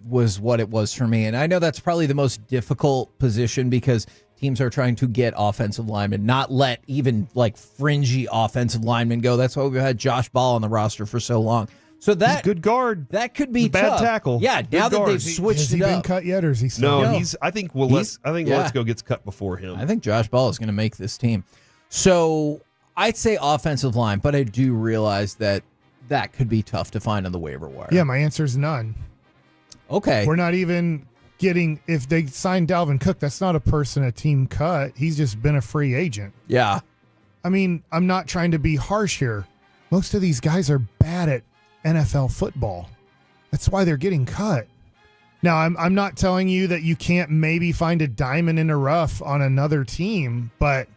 was what it was for me, and I know that's probably the most difficult position because teams are trying to get offensive linemen, not let even like fringy offensive linemen go. That's why we've had Josh Ball on the roster for so long. So that he's a good guard. That could be bad tough. tackle. Yeah, Good now that guard. they've switched Has he it been up. cut yet, or is he still? No, I think Letzko gets cut before him. I think Josh Ball is going to make this team. So I'd say offensive line, but I do realize that could be tough to find on the waiver wire. Yeah, my answer is none. Okay. We're not even getting, if they sign Dalvin Cook, that's not a team cut. He's just been a free agent. Yeah. I mean, I'm not trying to be harsh here. Most of these guys are bad at NFL football. That's why they're getting cut. Now, I'm not telling you that you can't maybe find a diamond in the rough on another team, but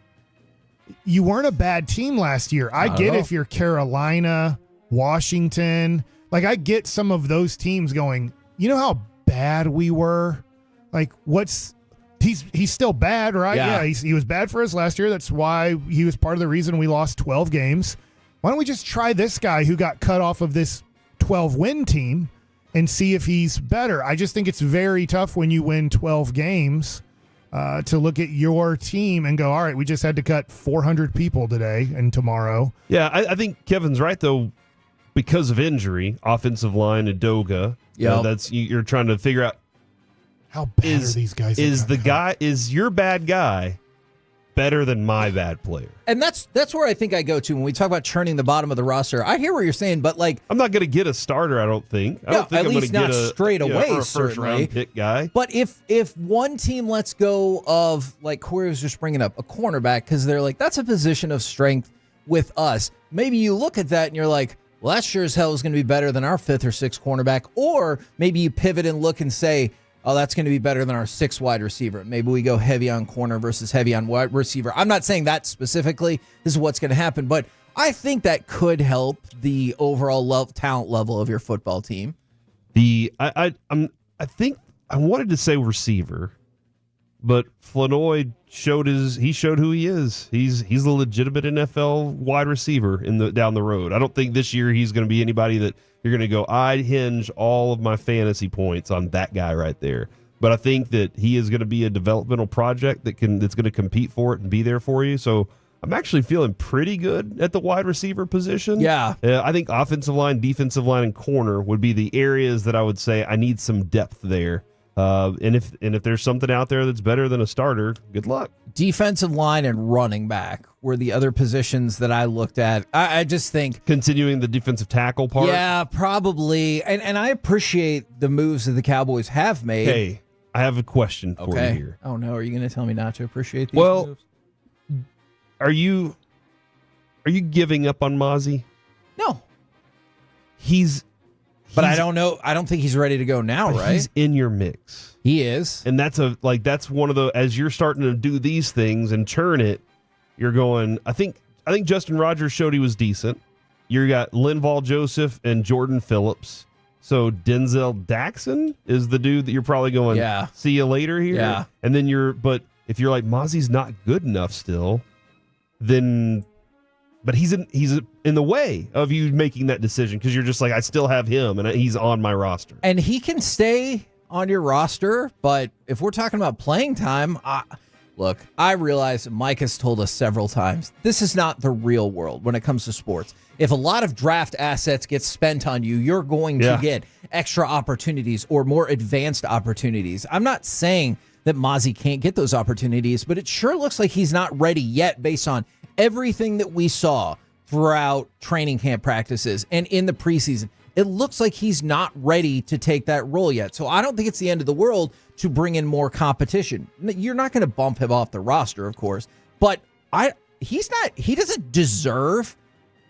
you weren't a bad team last year. I get if you're Carolina, Washington. Like, I get some of those teams going, you know how bad we were? Like, he's still bad, right? Yeah, he was bad for us last year. That's why he was part of the reason we lost 12 games. Why don't we just try this guy who got cut off of this 12-win team and see if he's better? I just think it's very tough when you win 12 games to look at your team and go, all right, we just had to cut 400 people today and tomorrow. Yeah, I think Kevin's right, though, because of injury, offensive line, Udoga. Yeah, that's you're trying to figure out how bad are these guys. Is your bad guy better than my bad player? And that's where I think I go to when we talk about churning the bottom of the roster. I hear what you're saying, but like, I'm not going to get a starter. I don't think. I don't think at I'm least going to not get straight away. a first round pick guy. But if one team lets go of, like Corey was just bringing up, a cornerback because they're like, that's a position of strength with us. Maybe you look at that and you're like, well, that sure as hell is going to be better than our 5th or 6th cornerback. Or maybe you pivot and look and say, oh, that's going to be better than our 6th wide receiver. Maybe we go heavy on corner versus heavy on wide receiver. I'm not saying that specifically. This is what's going to happen. But I think that could help the overall talent level of your football team. I think I wanted to say receiver, but Flanoy showed who he is. He's a legitimate NFL wide receiver down the road. I don't think this year he's going to be anybody that you're going to go, I hinge all of my fantasy points on that guy right there. But I think that he is going to be a developmental project that's going to compete for it and be there for you. So I'm actually feeling pretty good at the wide receiver position. Yeah. I think offensive line, defensive line, and corner would be the areas that I would say I need some depth there. And if there's something out there that's better than a starter, good luck. Defensive line and running back were the other positions that I looked at. I just think continuing the defensive tackle part. Yeah, probably. And I appreciate the moves that the Cowboys have made. Hey, I have a question for you here. Oh no, are you going to tell me not to appreciate these moves? Are you giving up on Mozzie? No. But I don't know. I don't think he's ready to go now, right? He's in your mix. He is. And that's one of the, as you're starting to do these things and churn it, you're going, I think Justin Rogers showed he was decent. You got Linval Joseph and Jordan Phillips. So Denzel Daxon is the dude that you're probably going, see you later here. Yeah. And then but if you're like, Mozzie's not good enough still, then, but he's in the way of you making that decision because you're just like, I still have him and he's on my roster. And he can stay on your roster, but if we're talking about playing time, look, I realize Mike has told us several times, this is not the real world when it comes to sports. If a lot of draft assets get spent on you, you're going to get extra opportunities or more advanced opportunities. I'm not saying that Mozzie can't get those opportunities, but it sure looks like he's not ready yet based on everything that we saw throughout training camp practices and in the preseason it looks like he's not ready to take that role yet. So I don't think it's the end of the world to bring in more competition. You're not going to bump him off the roster, of course, but he doesn't deserve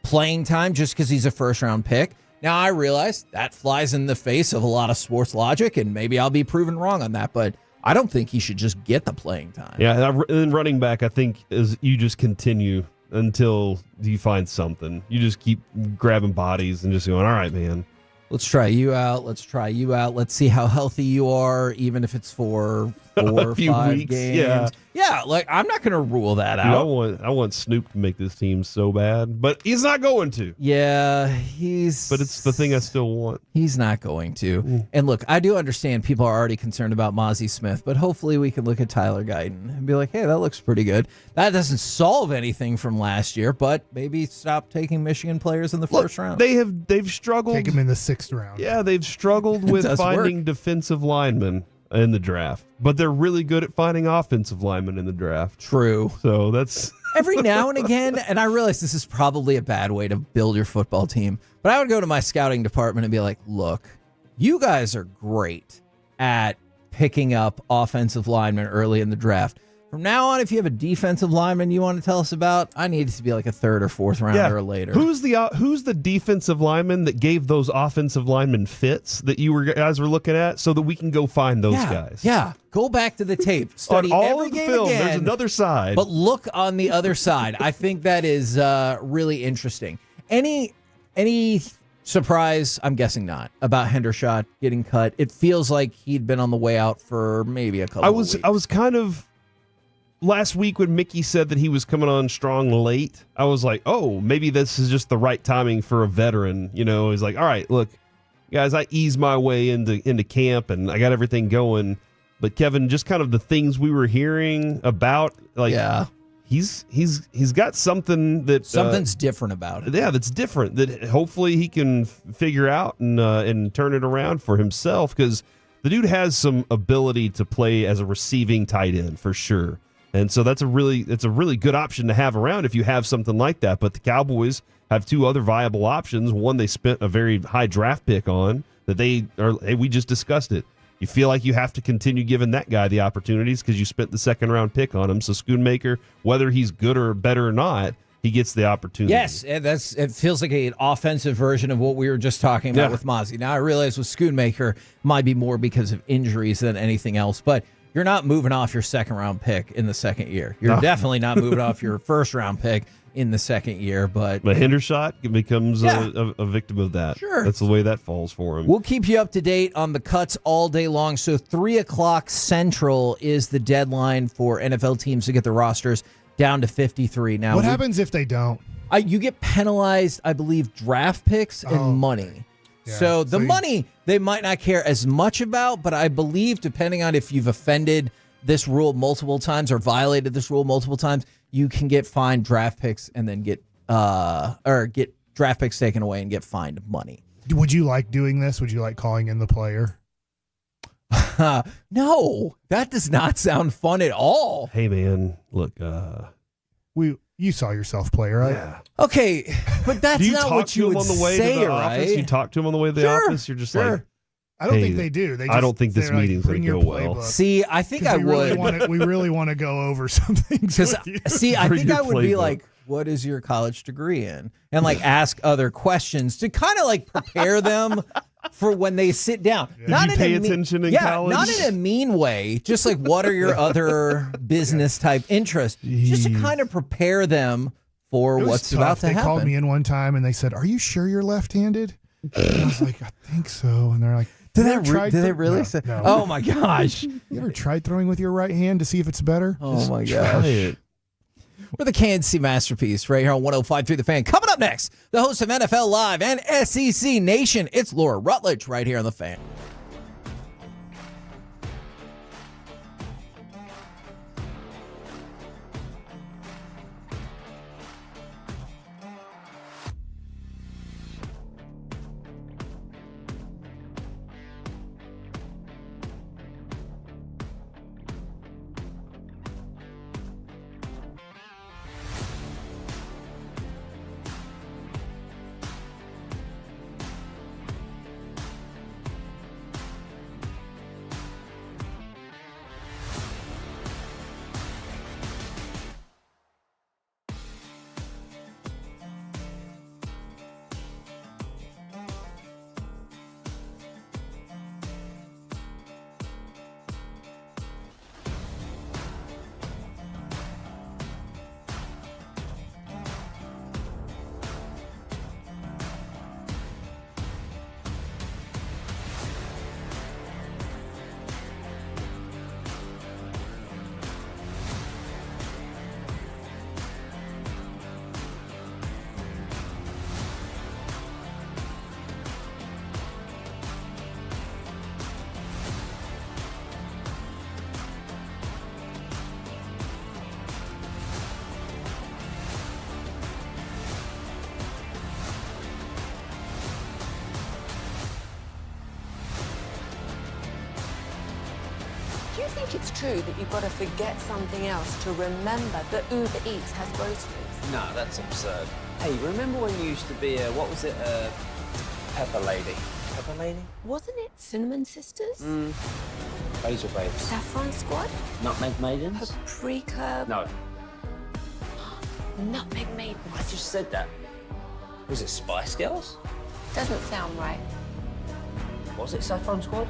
playing time just because he's a first-round pick. Now, I realize that flies in the face of a lot of sports logic, and maybe I'll be proven wrong on that, but I don't think he should just get the playing time. Yeah, and then running back, I think, is you just continue until you find something. You just keep grabbing bodies and just going, all right, man. Let's try you out. Let's see how healthy you are, even if it's for 4 or 5 weeks, games. Yeah, like I'm not going to rule that Dude, out. I want Snoop to make this team so bad, but he's not going to. Yeah, But it's the thing I still want. He's not going to. And look, I do understand people are already concerned about Mozzie Smith, but hopefully we can look at Tyler Guyton and be like, hey, that looks pretty good. That doesn't solve anything from last year, but maybe stop taking Michigan players in the first round. They've struggled. Take him in the 6th round. Yeah, they've struggled with finding defensive linemen in the draft, but they're really good at finding offensive linemen in the draft. True. So that's every now and again, and I realize this is probably a bad way to build your football team, but I would go to my scouting department and be like, look, you guys are great at picking up offensive linemen early in the draft. From now on, if you have a defensive lineman you want to tell us about, I need it to be like a 3rd or 4th rounder or later. Who's the defensive lineman that gave those offensive linemen fits that you guys were looking at so that we can go find those guys? Yeah, go back to the tape. Study on all every of the game film, again, there's another side. but look on the other side. I think that is really interesting. Any surprise? I'm guessing not about Hendershot getting cut. It feels like he'd been on the way out for maybe a couple. of weeks. I was kind of. Last week when Mickey said that he was coming on strong late, I was like, oh, maybe this is just the right timing for a veteran. You know, he's like, all right, look, guys, I eased my way into camp and I got everything going. But Kevin, just kind of the things we were hearing about, like, he's got something that something's different about it. Yeah, that's different that hopefully he can figure out and turn it around for himself, because the dude has some ability to play as a receiving tight end for sure. And so it's a really good option to have around if you have something like that. But the Cowboys have 2 other viable options. One, they spent a very high draft pick on that we just discussed it. You feel like you have to continue giving that guy the opportunities because you spent the 2nd round pick on him. So Schoonmaker, whether he's good or better or not, he gets the opportunity. Yes, it feels like an offensive version of what we were just talking about with Mozzie. Now I realize with Schoonmaker might be more because of injuries than anything else, but you're not moving off your 2nd round pick in the 2nd year. You're definitely not moving off your 1st round pick in the 2nd year. But Hendershot becomes a victim of that. Sure. That's the way that falls for him. We'll keep you up to date on the cuts all day long. So 3 o'clock Central is the deadline for NFL teams to get their rosters down to 53. Now, what happens if they don't? You get penalized, I believe, draft picks and money. Yeah. So the money they might not care as much about, but I believe depending on if you've offended this rule multiple times or violated this rule multiple times, you can get fined draft picks and then get draft picks taken away and get fined money. Would you like doing this? Would you like calling in the player? No, that does not sound fun at all. Hey man, look, you saw yourself play, right? Yeah. Okay, but that's not what you would say, right? You talk to him on the way to the office. You're just like, I don't think they do. I don't think this meeting's going to go well. See, I think I would. We really want to go over some things. See, I think I would be like, what is your college degree in? And like ask other questions to kind of like prepare them for when they sit down. Yeah. Not Did you pay attention in college? Not in a mean way. Just like, what are your other business type interests? Just to kind of prepare them for what's about to happen. They called me in one time and they said, "Are you sure you're left-handed?" And I was like, "I think so." And they're like, Did they really say? No. Oh my gosh! You ever tried throwing with your right hand to see if it's better? Oh my gosh! We're the KNC Masterpiece right here on 105.3 The Fan. Coming up next, the host of NFL Live and SEC Nation. It's Laura Rutledge right here on The Fan. you think it's true that you've got to forget something else to remember that Uber Eats has groceries? No, that's absurd. Hey, remember when you used to be a pepper lady? Pepper lady? Wasn't it Cinnamon Sisters? Basil babes. Saffron Squad? Nutmeg maidens? Paprika? No. Nutmeg Maidens. I just said that. Was it Spice Girls? Doesn't sound right. Was it Saffron Squad?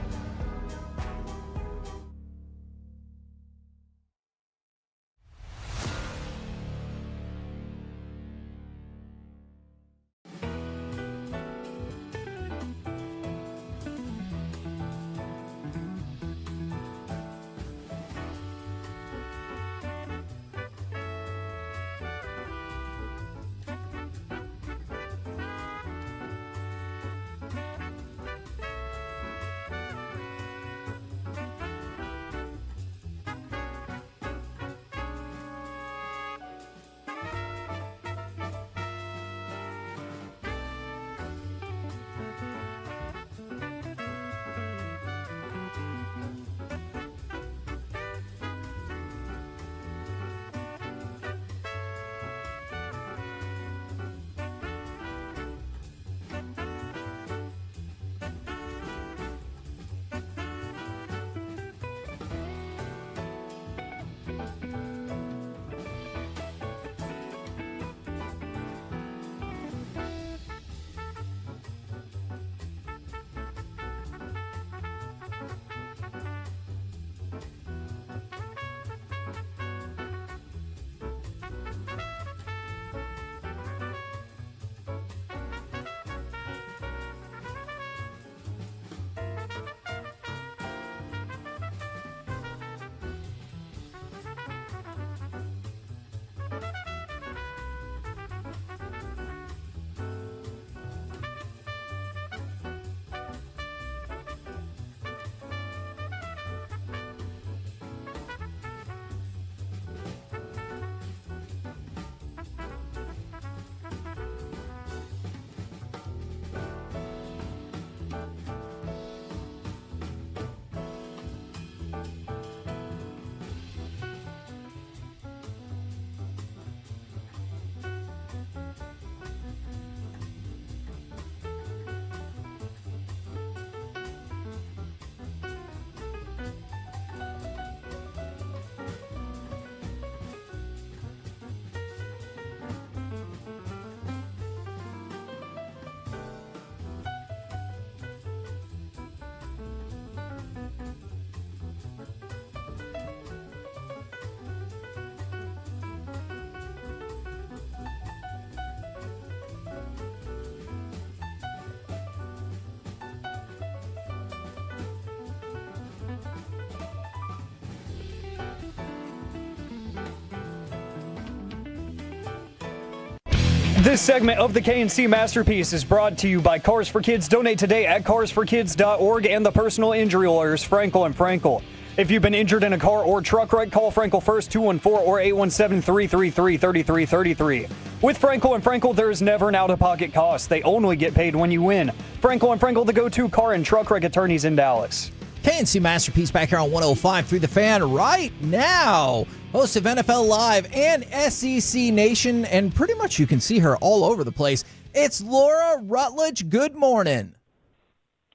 This segment of the KNC Masterpiece is brought to you by Cars for Kids. Donate today at carsforkids.org and the personal injury lawyers, Frankel & Frankel. If you've been injured in a car or truck wreck, call Frankel first, 214 or 817-333-3333. With Frankel & Frankel, there is never an out-of-pocket cost. They only get paid when you win. Frankel & Frankel, the go-to car and truck wreck attorneys in Dallas. KNC Masterpiece back here on 105.3 The Fan right now. Host of NFL Live and SEC Nation, and pretty much you can see her all over the place. It's Laura Rutledge. Good morning.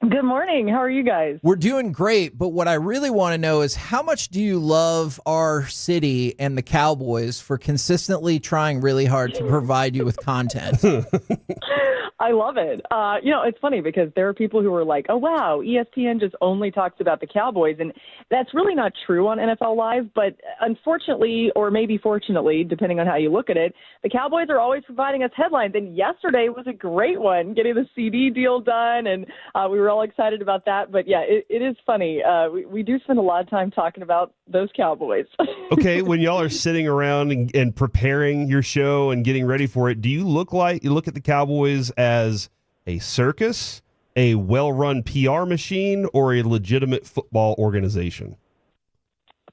Good morning. How are you guys? We're doing great, but what I really want to know is how much do you love our city and the Cowboys for consistently trying really hard to provide you with content? I love it. It's funny because there are people who are like, oh, wow, ESPN just only talks about the Cowboys. And that's really not true on NFL Live. But unfortunately, or maybe fortunately, depending on how you look at it, the Cowboys are always providing us headlines. And yesterday was a great one, getting the CD deal done. And we were all excited about that. But yeah, it is funny. We do spend a lot of time talking about those Cowboys. Okay, when y'all are sitting around and preparing your show and getting ready for it, do you look at the Cowboys as a circus, a well-run PR machine, or a legitimate football organization?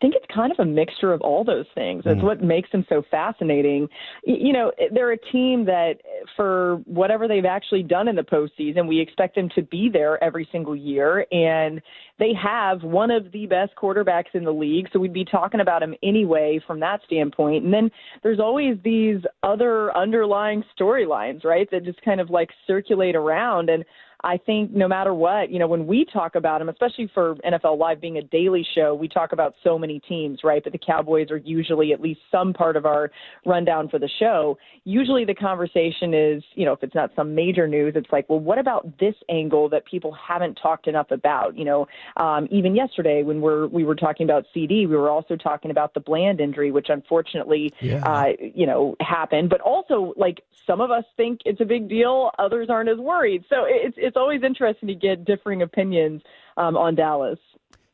think it's kind of a mixture of all those things. That's what makes them so fascinating. They're a team that, for whatever they've actually done in the postseason, we expect them to be there every single year. And they have one of the best quarterbacks in the league, so we'd be talking about him anyway from that standpoint. And then there's always these other underlying storylines, right, that just kind of like circulate around. And I think no matter what, when we talk about them, especially for NFL Live being a daily show, we talk about so many teams, right? But the Cowboys are usually at least some part of our rundown for the show. Usually the conversation is, if it's not some major news, it's like, well, what about this angle that people haven't talked enough about? Even yesterday when we were talking about CD, we were also talking about the Bland injury, which unfortunately, happened. But also, like, some of us think it's a big deal. Others aren't as worried. So it's always interesting to get differing opinions on Dallas.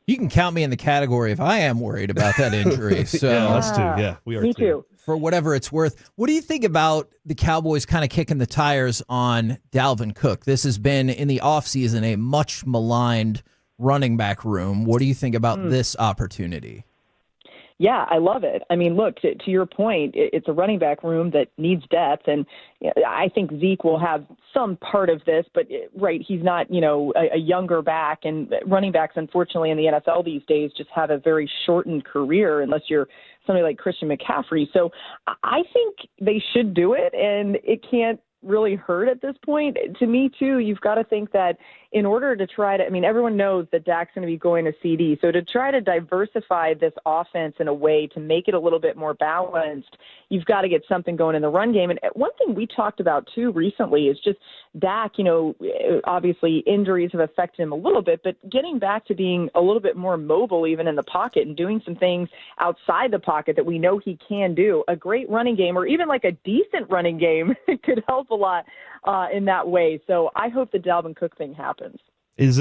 You can count me in the category if I am worried about that injury. So yeah, us too. Yeah, we are. Me too. For whatever it's worth. What do you think about the Cowboys kind of kicking the tires on Dalvin Cook? This has been, in the offseason, a much maligned running back room. What do you think about this opportunity? Yeah, I love it. I mean, look, to your point, it's a running back room that needs depth, and I think Zeke will have some part of this, but right, he's not, a younger back, and running backs, unfortunately, in the NFL these days just have a very shortened career unless you're somebody like Christian McCaffrey. So I think they should do it, and it can't really hurt at this point. To me, too, you've got to think that in order to try to, everyone knows that Dak's going to be going to CD. So to try to diversify this offense in a way to make it a little bit more balanced, you've got to get something going in the run game. And one thing we talked about, too, recently is just Dak, obviously injuries have affected him a little bit, but getting back to being a little bit more mobile even in the pocket and doing some things outside the pocket that we know he can do. A great running game, or even like a decent running game, could help a lot in that way. So I hope the Dalvin Cook thing happens. Is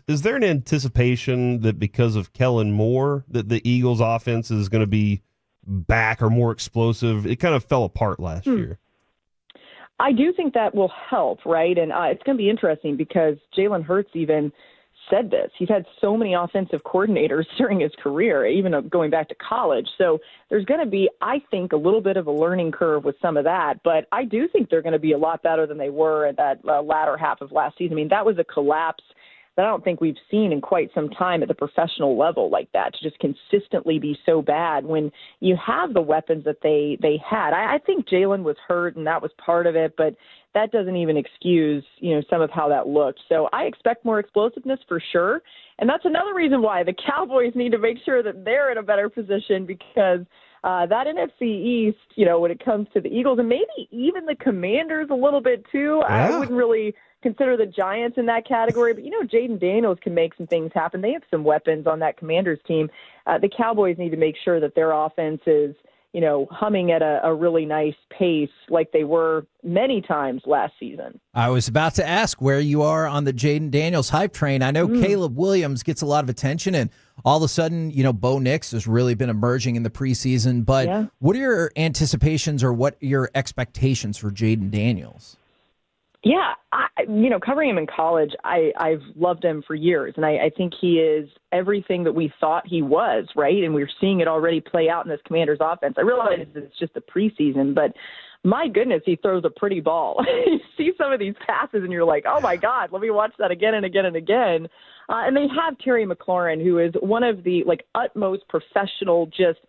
there an anticipation that because of Kellen Moore that the Eagles offense is going to be back or more explosive? It kind of fell apart last year. I do think that will help, right? And it's going to be interesting because Jalen Hurts even said this. He's had so many offensive coordinators during his career, even going back to college. So there's going to be, I think, a little bit of a learning curve with some of that. But I do think they're going to be a lot better than they were at that latter half of last season. That was a collapse that I don't think we've seen in quite some time at the professional level like that, to just consistently be so bad when you have the weapons that they had. I think Jalen was hurt, and that was part of it, but that doesn't even excuse, some of how that looked. So I expect more explosiveness for sure. And that's another reason why the Cowboys need to make sure that they're in a better position, because that NFC East, when it comes to the Eagles and maybe even the Commanders a little bit too, yeah. I wouldn't really consider the Giants in that category, but Jaden Daniels can make some things happen. They have some weapons on that Commanders team. The Cowboys need to make sure that their offense is, humming at a really nice pace like they were many times last season. I was about to ask where you are on the Jaden Daniels hype train. I know Caleb Williams gets a lot of attention, and all of a sudden, Bo Nix has really been emerging in the preseason. But what are your anticipations or what are your expectations for Jaden Daniels? Yeah, covering him in college, I've loved him for years, and I think he is everything that we thought he was, right? And we're seeing it already play out in this Commanders offense. I realize it's just the preseason, but my goodness, he throws a pretty ball. You see some of these passes, and you're like, oh, my God, let me watch that again and again and again. And they have Terry McLaurin, who is one of the, utmost professional, just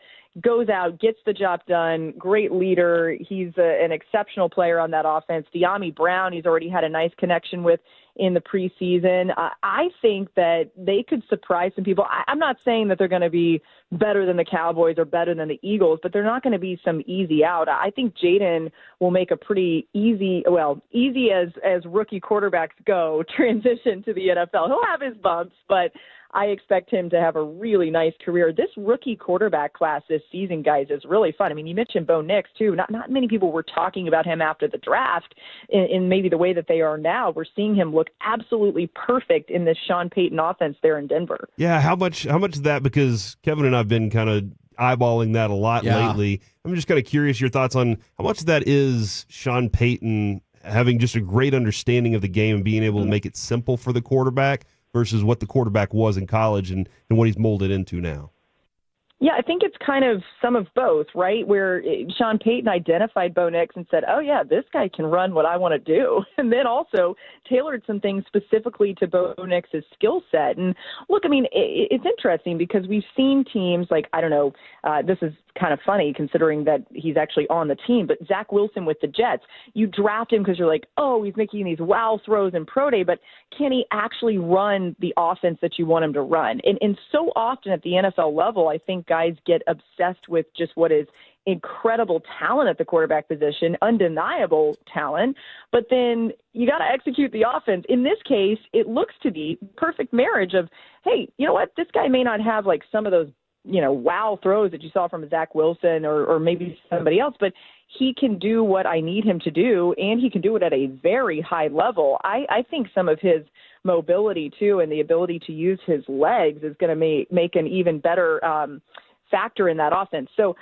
goes out, gets the job done, great leader. He's an exceptional player on that offense. De'Ami Brown, he's already had a nice connection with in the preseason. I think that they could surprise some people. I'm not saying that they're going to be better than the Cowboys or better than the Eagles, but they're not going to be some easy out. I think Jaden will make a pretty easy as rookie quarterbacks go, transition to the NFL. He'll have his bumps, but I expect him to have a really nice career. This rookie quarterback class this season, guys, is really fun. You mentioned Bo Nix, too. Not many people were talking about him after the draft in maybe the way that they are now. We're seeing him look absolutely perfect in this Sean Payton offense there in Denver. Yeah, how much of that, because Kevin and I have been kind of eyeballing that a lot lately. I'm just kind of curious your thoughts on how much of that is Sean Payton having just a great understanding of the game and being able to make it simple for the quarterback versus what the quarterback was in college and what he's molded into now. Yeah, I think it's kind of some of both, right? Where Sean Payton identified Bo Nix and said, oh, yeah, this guy can run what I want to do. And then also tailored some things specifically to Bo Nix's skill set. And look, I mean, it's interesting because we've seen teams like, I don't know, this is kind of funny considering that he's actually on the team, but Zach Wilson with the Jets, you draft him because you're like, oh, he's making these wow throws in pro day, but can he actually run the offense that you want him to run? And so often at the NFL level, I think guys get obsessed with just what is incredible talent at the quarterback position, undeniable talent, but then you got to execute the offense. In this case, it looks to be perfect marriage of, hey, you know what? This guy may not have like some of those, wow throws that you saw from Zach Wilson or maybe somebody else, but he can do what I need him to do, and he can do it at a very high level. I think some of his mobility, too, and the ability to use his legs is going to make an even better factor in that offense. So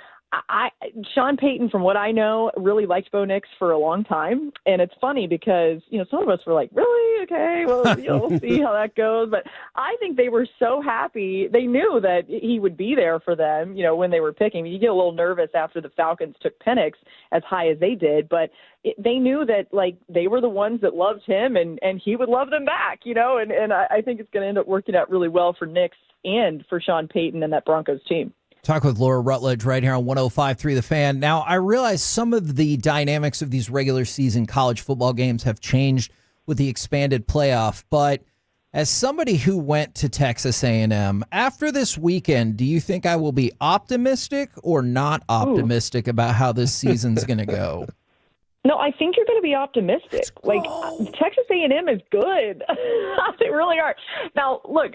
Sean Payton, from what I know, really liked Bo Nix for a long time. And it's funny because, some of us were like, really? Okay, well, we'll see how that goes. But I think they were so happy. They knew that he would be there for them, when they were picking. You get a little nervous after the Falcons took Penix as high as they did. But they knew that, they were the ones that loved him and he would love them back, and I think it's going to end up working out really well for Nix and for Sean Payton and that Broncos team. Talk with Laura Rutledge right here on 105.3 The Fan. Now, I realize some of the dynamics of these regular season college football games have changed with the expanded playoff, but as somebody who went to Texas A&M, after this weekend, do you think I will be optimistic or not optimistic about how this season's going to go? No, I think you're going to be optimistic. Texas A&M is good. They really are. Now, look,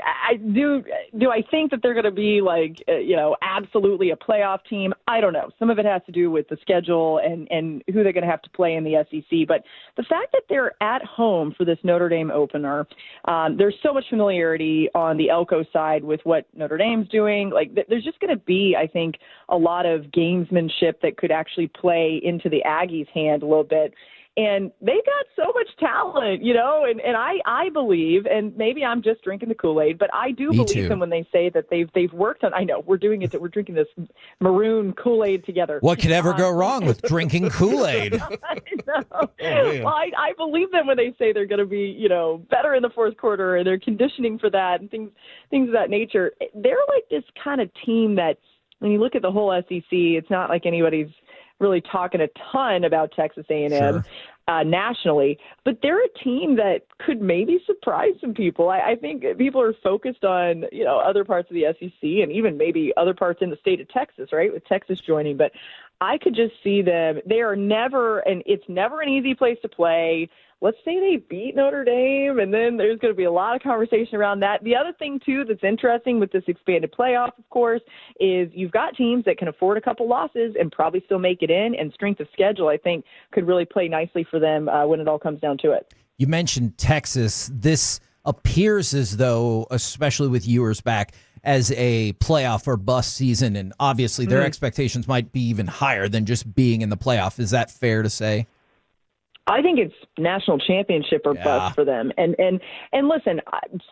do I think that they're going to be absolutely a playoff team? I don't know. Some of it has to do with the schedule and who they're going to have to play in the SEC. But the fact that they're at home for this Notre Dame opener, there's so much familiarity on the Elko side with what Notre Dame's doing. There's just going to be, I think, a lot of gamesmanship that could actually play into the Aggies' hand a little bit. And they got so much talent, and I believe, and maybe I'm just drinking the Kool-Aid, but I do believe them when they say that they've worked on, I know, we're drinking this maroon Kool-Aid together. What could ever go wrong with drinking Kool-Aid? I know. Well, I believe them when they say they're going to be, better in the fourth quarter, and they're conditioning for that and things of that nature. They're like this kind of team that, when you look at the whole SEC, it's not like anybody's really talking a ton about Texas A&M nationally, but they're a team that could maybe surprise some people. I think people are focused on, other parts of the SEC and even maybe other parts in the state of Texas, right, with Texas joining. But I could just see them. They are never, and it's never an easy place to play. Let's say they beat Notre Dame, and then there's going to be a lot of conversation around that. The other thing, too, that's interesting with this expanded playoff, of course, is you've got teams that can afford a couple losses and probably still make it in, and strength of schedule, I think, could really play nicely for them when it all comes down to it. You mentioned Texas. This appears as though, especially with Ewers back, as a playoff or bust season, and obviously their expectations might be even higher than just being in the playoff. Is that fair to say? I think it's national championship or bust for them. And listen,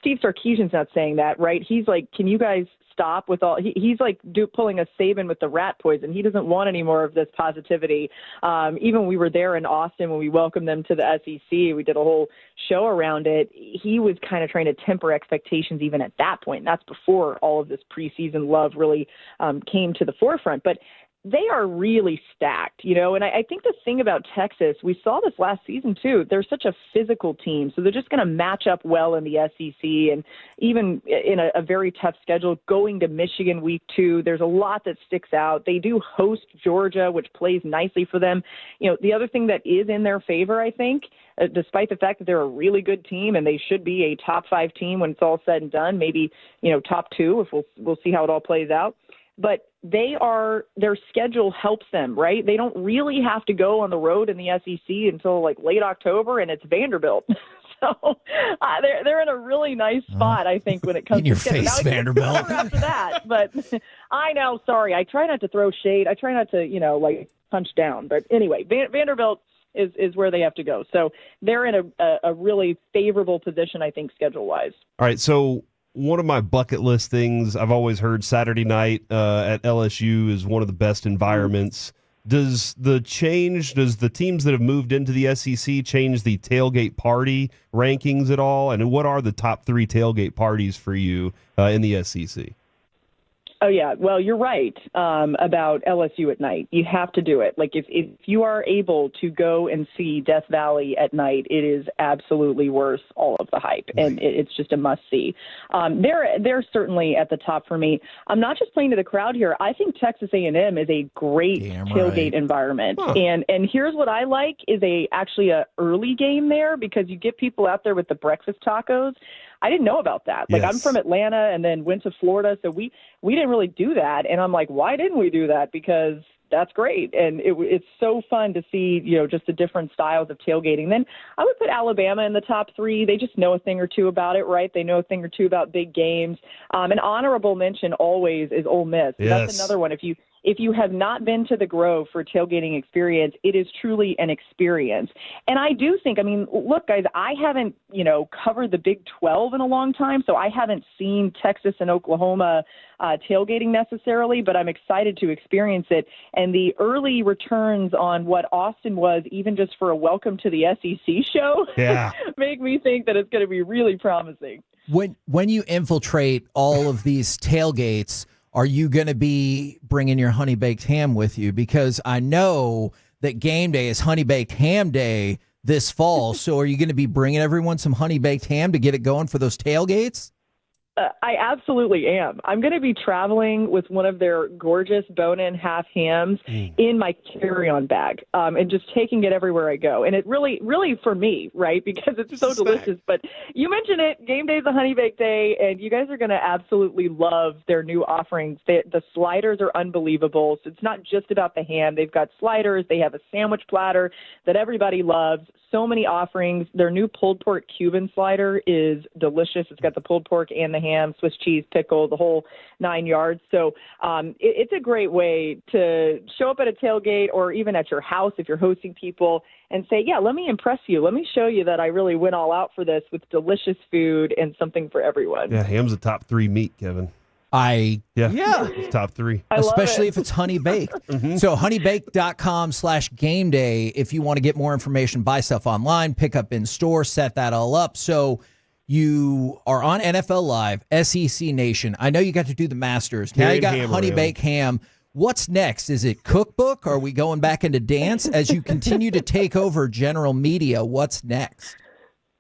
Steve Sarkisian's not saying that, right? He's like, can you guys stop with all? He's like pulling a Saban with the rat poison. He doesn't want any more of this positivity. Even when we were there in Austin when we welcomed them to the SEC, we did a whole show around it. He was kind of trying to temper expectations even at that point. And that's before all of this preseason love really came to the forefront. But they are really stacked, and I think the thing about Texas, we saw this last season too, they're such a physical team, so they're just going to match up well in the SEC, and even in a very tough schedule, going to Michigan week 2, there's a lot that sticks out. They do host Georgia, which plays nicely for them. The other thing that is in their favor, I think, despite the fact that they're a really good team and they should be a top 5 team when it's all said and done, maybe, top 2 if we'll see how it all plays out. But their schedule helps them, right? They don't really have to go on the road in the SEC until late October, and it's Vanderbilt. So they're in a really nice spot, I think, when it comes in your to face, Vanderbilt. After that, but I know. Sorry, I try not to throw shade. I try not to punch down. But anyway, Vanderbilt is where they have to go. So they're in a really favorable position, I think, schedule wise. All right, so one of my bucket list things. I've always heard Saturday night at LSU is one of the best environments. Does the teams that have moved into the SEC change the tailgate party rankings at all? And what are the top 3 tailgate parties for you in the SEC? Oh, yeah. Well, you're right about LSU at night. You have to do it. Like, if you are able to go and see Death Valley at night, it is absolutely worth all of the hype, and it's just a must-see. They're certainly at the top for me. I'm not just playing to the crowd here. I think Texas A&M is a great tailgate environment. Huh. And here's what I like is actually a early game there, because you get people out there with the breakfast tacos. I didn't know about that. Like, I'm from Atlanta and then went to Florida, so we didn't really do that. And I'm like, why didn't we do that? Because that's great. And it's so fun to see, just the different styles of tailgating. Then I would put Alabama in the top 3. They just know a thing or two about it, right? They know a thing or two about big games. An honorable mention always is Ole Miss. Yes. That's another one. If you have not been to the Grove for a tailgating experience, it is truly an experience. And I do think, look, guys, I haven't, covered the Big 12 in a long time, so I haven't seen Texas and Oklahoma tailgating necessarily, but I'm excited to experience it. And the early returns on what Austin was, even just for a welcome to the SEC show, make me think that it's going to be really promising. When you infiltrate all of these tailgates, are you going to be bringing your honey baked ham with you? Because I know that game day is honey baked ham day this fall. So are you going to be bringing everyone some honey baked ham to get it going for those tailgates? I absolutely am. I'm going to be traveling with one of their gorgeous bone-in half hams in my carry-on bag and just taking it everywhere I go. And it really for me, right, because it's so delicious. But you mentioned it, game day is a honey baked day, and you guys are going to absolutely love their new offerings. The sliders are unbelievable. So it's not just about the ham. They've got sliders. They have a sandwich platter that everybody loves. So many offerings. Their new pulled pork Cuban slider is delicious. It's got the pulled pork and the ham, Swiss cheese, pickle, the whole 9 yards. So it's a great way to show up at a tailgate or even at your house if you're hosting people and say, yeah, let me impress you. Let me show you that I really went all out for this with delicious food and something for everyone. Yeah, ham's a top 3 meat, Kevin. It's top 3. Especially if it's honey baked. So honeybaked.com/game day. If you want to get more information, buy stuff online, pick up in store, set that all up. So you are on NFL Live, SEC Nation. I know you got to do the Masters. Now you got honey baked ham. What's next? Is it cookbook? Are we going back into dance as you continue to take over general media? What's next?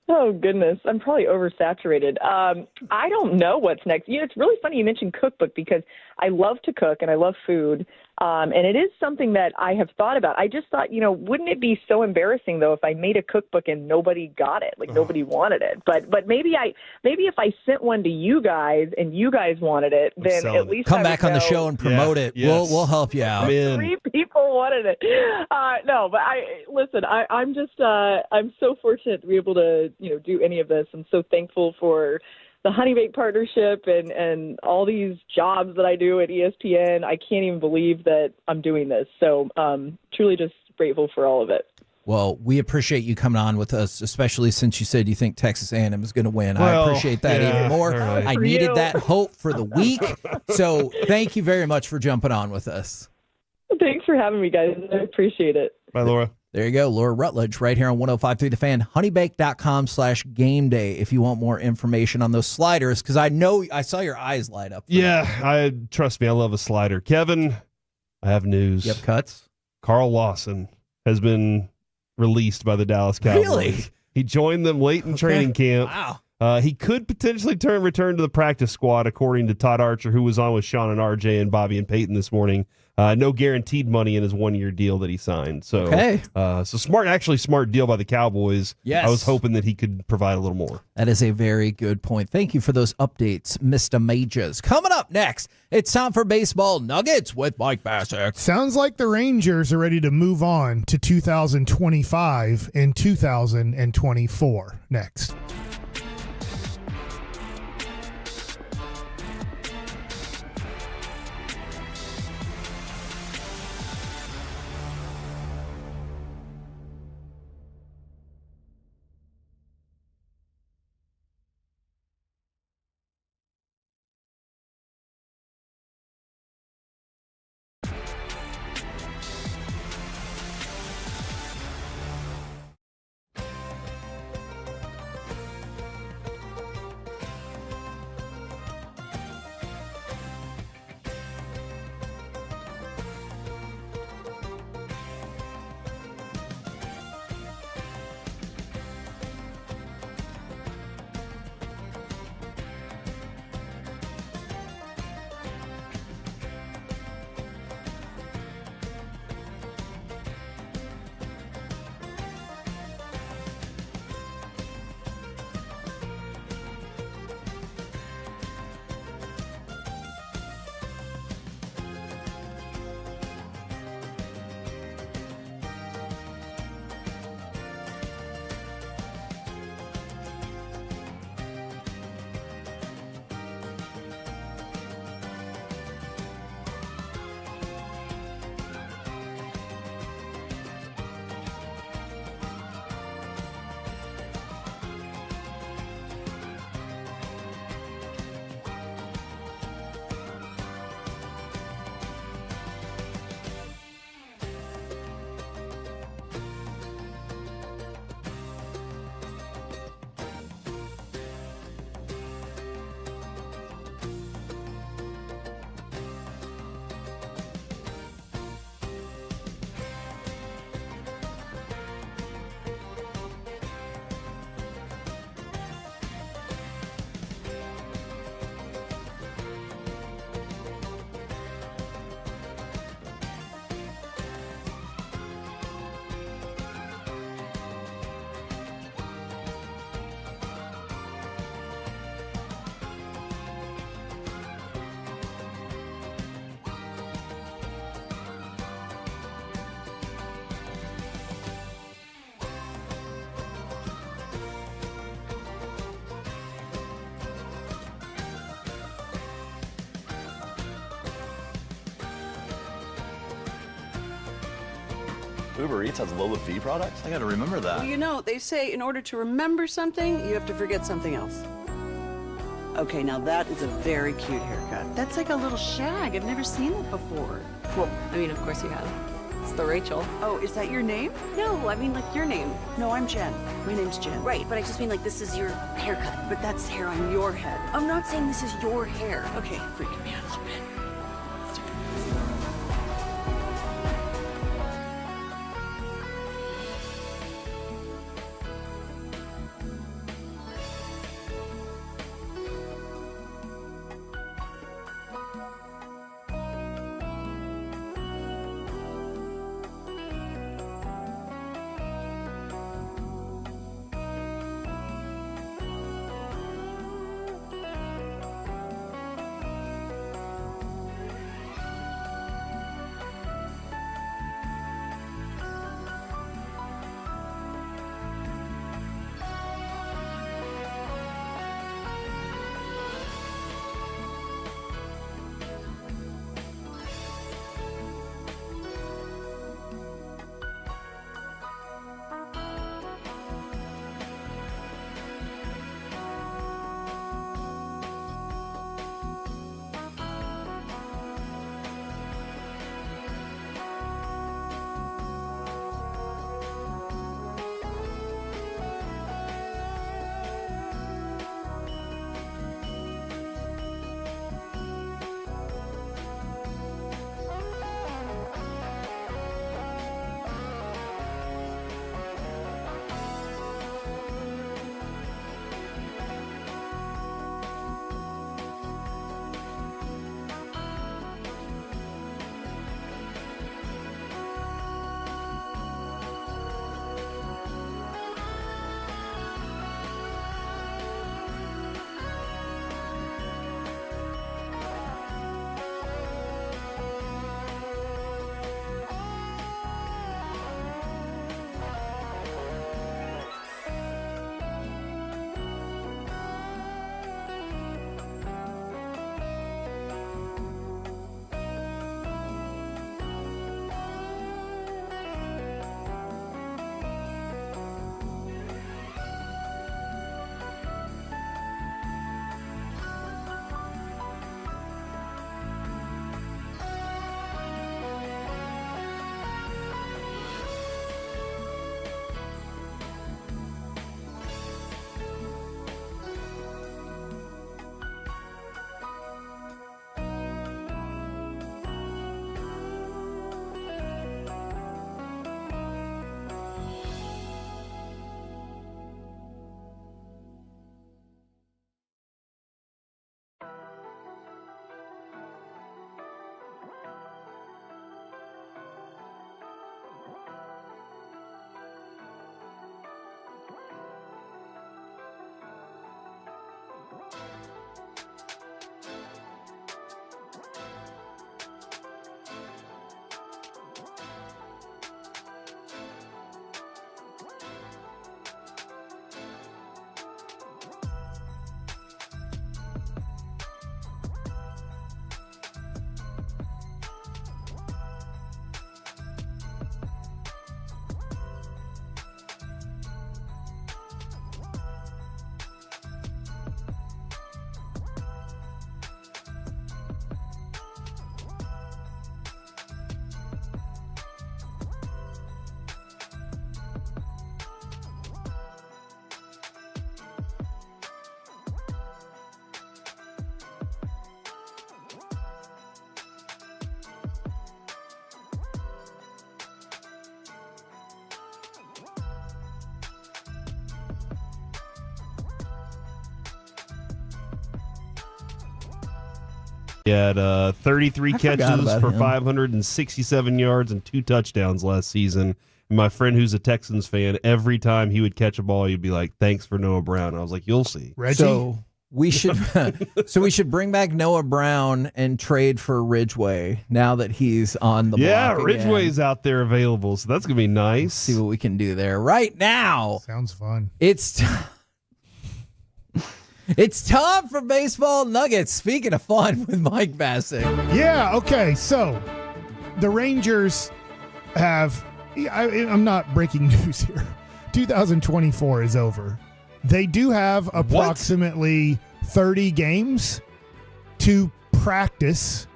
Oh, goodness. I'm probably oversaturated. I don't know what's next. It's really funny you mentioned cookbook because I love to cook and I love food. And it is something that I have thought about. I just thought, wouldn't it be so embarrassing, though, if I made a cookbook and nobody got it, nobody wanted it. But maybe if I sent one to you guys and you guys wanted it, then at least come back on the show and promote it. Yes. We'll help you out. 3 people wanted it. No, but I'm just I'm so fortunate to be able to do any of this. I'm so thankful for the Honey Baked partnership and all these jobs that I do at ESPN. I can't even believe that I'm doing this. So truly just grateful for all of it. Well, we appreciate you coming on with us, especially since you said you think Texas A&M is going to win. I appreciate that even more. Right. I needed that hope for the week. So thank you very much for jumping on with us. Thanks for having me, guys. I appreciate it. Bye, Laura. There you go. Laura Rutledge right here on 105.3 The Fan. Honeybake.com/game day if you want more information on those sliders, because I know I saw your eyes light up. Trust me, I love a slider. Kevin, I have news. Yep, cuts. Carl Lawson has been released by the Dallas Cowboys. Really? He joined them late in training camp. Wow. He could potentially return to the practice squad, according to Todd Archer, who was on with Sean and RJ and Bobby and Peyton this morning. No guaranteed money in his 1-year deal that he signed. So, smart deal by the Cowboys. Yes. I was hoping that he could provide a little more. That is a very good point. Thank you for those updates, Mr. Majors. Coming up next, it's time for Baseball Nuggets with Mike Bassick. Sounds like the Rangers are ready to move on to 2025 and 2024 next. Uber Eats has low fee products? I gotta remember that. Well, you know, they say in order to remember something, you have to forget something else. Okay, now that is a very cute haircut. That's like a little shag. I've never seen it before. Well, I mean, of course you have. It's the Rachel. Oh, is that your name? No, I mean like your name. No, I'm Jen. My name's Jen. Right, but I just mean like this is your haircut. But that's hair on your head. I'm not saying this is your hair. Okay, freaking me out a little bit. He had 33 catches for him. 567 yards and 2 touchdowns last season. And my friend who's a Texans fan, every time he would catch a ball, he'd be like, "Thanks for Noah Brown." I was like, "You'll see." Reggie? So we should bring back Noah Brown and trade for Ridgeway now that he's on the block again. Ridgeway's out there available, so that's gonna be nice. Let's see what we can do there right now. Sounds fun. It's time for Baseball Nuggets. Speaking of fun with Mike Bassett. Yeah, okay. So the Rangers have I'm not breaking news here. 2024 is over. They do have approximately 30 games to practice.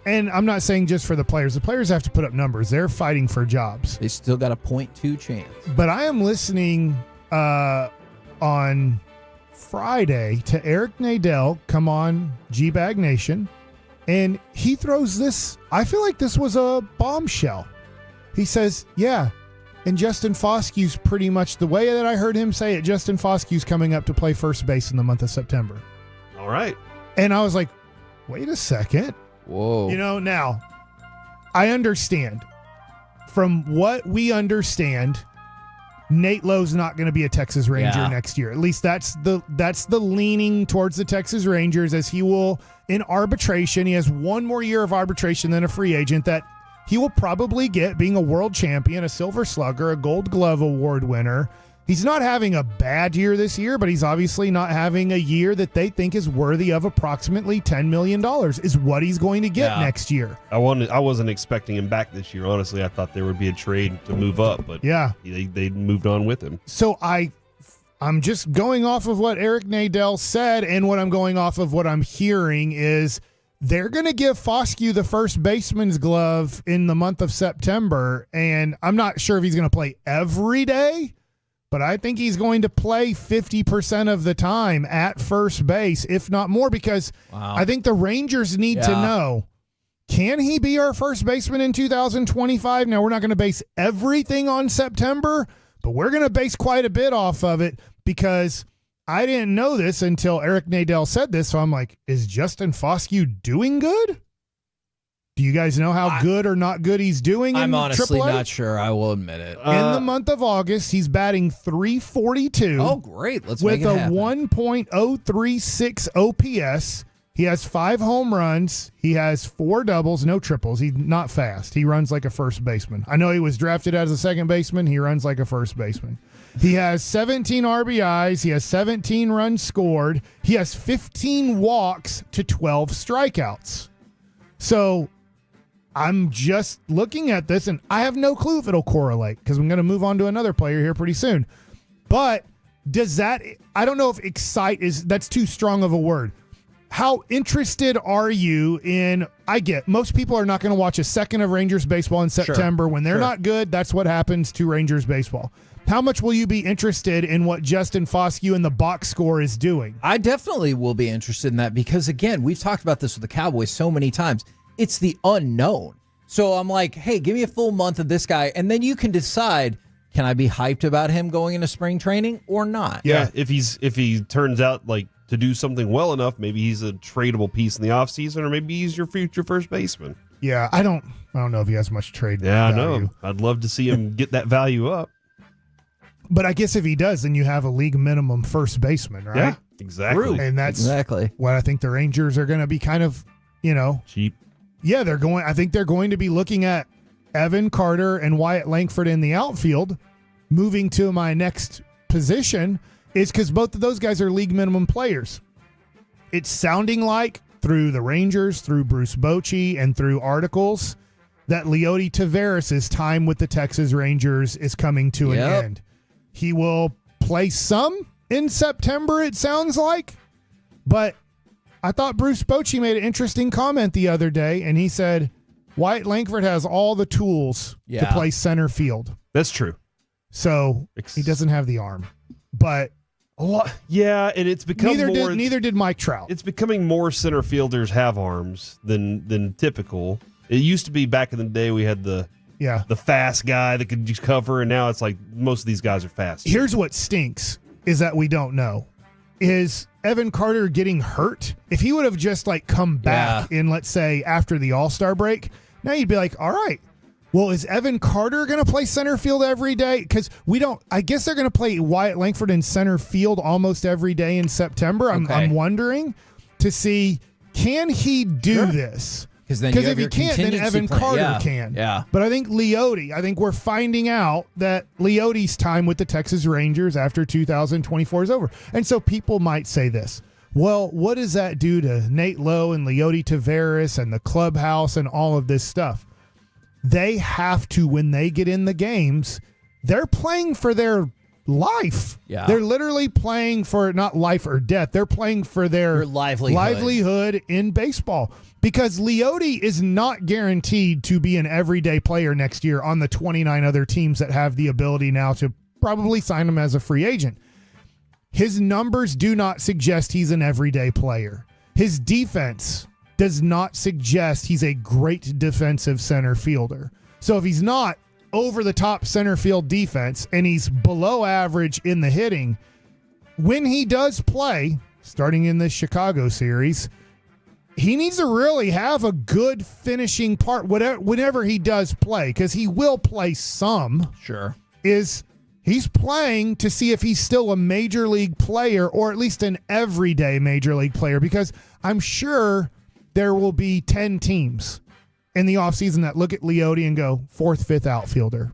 And I'm not saying just for the players. The players have to put up numbers. They're fighting for jobs. They still got a 0.2 chance. But I am listening on Friday to Eric Nadel come on G-Bag Nation, and he throws this. I feel like this was a bombshell. He says, yeah, and Justin Foskew's pretty much the way that I heard him say it. Justin Foskew's coming up to play first base in the month of September. All right. And I was like, wait a second. Whoa. Now, I understand. From what we understand, Nate Lowe's not going to be a Texas Ranger next year. At least that's the leaning towards the Texas Rangers, as he will, in arbitration, he has one more year of arbitration than a free agent that he will probably get, being a world champion, a Silver Slugger, a Gold Glove Award winner. He's not having a bad year this year, but he's obviously not having a year that they think is worthy of approximately $10 million is what he's going to get next year. I wasn't expecting him back this year. Honestly, I thought there would be a trade to move up, but they moved on with him. So I'm just going off of what Eric Nadel said, and what I'm going off of what I'm hearing is they're going to give Foskew the first baseman's glove in the month of September, and I'm not sure if he's going to play every day, but I think he's going to play 50% of the time at first base, if not more, because I think the Rangers need to know, can he be our first baseman in 2025? Now, we're not going to base everything on September, but we're going to base quite a bit off of it, because I didn't know this until Eric Nadel said this, so I'm like, is Justin Foskew doing good? Do you guys know how good or not good he's doing I'm in honestly AAA? not sure. I will admit it. In the month of August, he's batting .342. Oh, great. Let's with make it a happen. 1.036 OPS. He has 5 home runs. He has 4 doubles, no triples. He's not fast. He runs like a first baseman. I know he was drafted as a second baseman. He runs like a first baseman. He has 17 RBIs. He has 17 runs scored. He has 15 walks to 12 strikeouts. So I'm just looking at this, and I have no clue if it'll correlate, because I'm going to move on to another player here pretty soon. But does that – I don't know if excite is – that's too strong of a word. How interested are you in – I get most people are not going to watch a second of Rangers baseball in September. When they're not good, that's what happens to Rangers baseball. How much will you be interested in what Justin Foskew and the box score is doing? I definitely will be interested in that, because, again, we've talked about this with the Cowboys so many times. It's the unknown. So I'm like, hey, give me a full month of this guy, and then you can decide, can I be hyped about him going into spring training or not? Yeah, if he turns out like to do something well enough, maybe he's a tradable piece in the offseason, or maybe he's your future first baseman. Yeah, I don't know if he has much trade value. I know. I'd love to see him get that value up. But I guess if he does, then you have a league minimum first baseman, right? Yeah, exactly. And that's what I think the Rangers are going to be kind of, cheap. Yeah, I think they're going to be looking at Evan Carter and Wyatt Langford in the outfield. Moving to my next position is because both of those guys are league minimum players. It's sounding like through the Rangers, through Bruce Bochy, and through articles that Leody Taveras' time with the Texas Rangers is coming to an end. He will play some in September, it sounds like. But I thought Bruce Bochy made an interesting comment the other day, and he said Wyatt Langford has all the tools to play center field. That's true. So he doesn't have the arm. But and it's become neither did Mike Trout. It's becoming more center fielders have arms than typical. It used to be back in the day we had the fast guy that could just cover, and now it's like most of these guys are fast. Here's what stinks is that we don't know. Is Evan Carter getting hurt? If he would have just come back in, let's say, after the All-Star break, now you'd be like, all right, well, is Evan Carter going to play center field every day? Because I guess they're going to play Wyatt Langford in center field almost every day in September. I'm wondering to see, can he do this? Because if he can't, then Evan Carter can. Yeah. But I think we're finding out that Leody's time with the Texas Rangers after 2024 is over. And so people might say this. Well, what does that do to Nate Lowe and Leody Taveras and the clubhouse and all of this stuff? they have to, when they get in the games, they're playing for their life. Yeah. They're literally playing for not life or death. They're playing for their livelihood in baseball, because Leote is not guaranteed to be an everyday player next year on the 29 other teams that have the ability now to probably sign him as a free agent. His numbers do not suggest he's an everyday player. His defense does not suggest he's a great defensive center fielder. So if he's not over the top center field defense and he's below average in the hitting, when he does play, starting in this Chicago series, he needs to really have a good finishing part whenever he does play, because he will play some. Sure. He's playing to see if he's still a major league player, or at least an everyday major league player, because I'm sure there will be 10 teams in the offseason that look at Leote and go, 4th, 5th outfielder.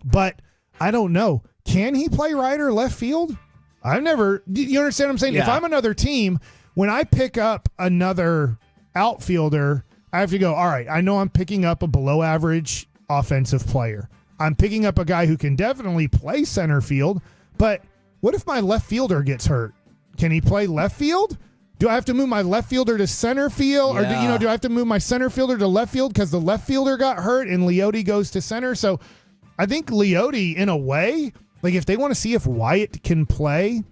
But I don't know. Can he play right or left field? You understand what I'm saying? Yeah. If I'm another team, when I pick up another outfielder, I have to go, all right, I know I'm picking up a below average offensive player. I'm picking up a guy who can definitely play center field, but what if my left fielder gets hurt? Can he play left field? Do I have to move my left fielder to center field? Yeah. Or do I have to move my center fielder to left field because the left fielder got hurt and Leote goes to center? So I think Leote, in a way, like if they want to see if Wyatt can play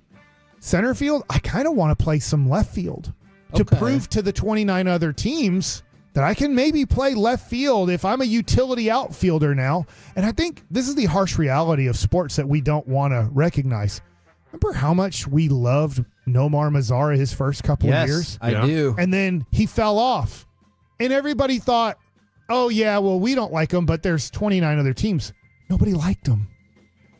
center field, I kind of want to play some left field to prove to the 29 other teams that I can maybe play left field if I'm a utility outfielder now. And I think this is the harsh reality of sports that we don't want to recognize. Remember how much we loved Nomar Mazara his first couple of years? I do. And then he fell off. And everybody thought, oh, yeah, well, we don't like him, but there's 29 other teams. Nobody liked him.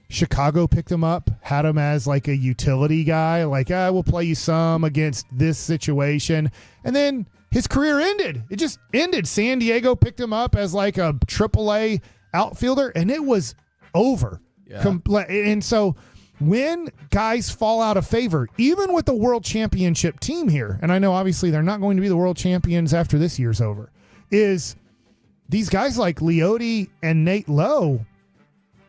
Chicago picked him up, had him as like a utility guy, like, we'll play you some against this situation. And then his career ended. It just ended. San Diego picked him up as like a AAA outfielder, and it was over. Yeah. And so when guys fall out of favor, even with the world championship team here, and I know obviously they're not going to be the world champions after this year's over, is these guys like Leote and Nate Lowe,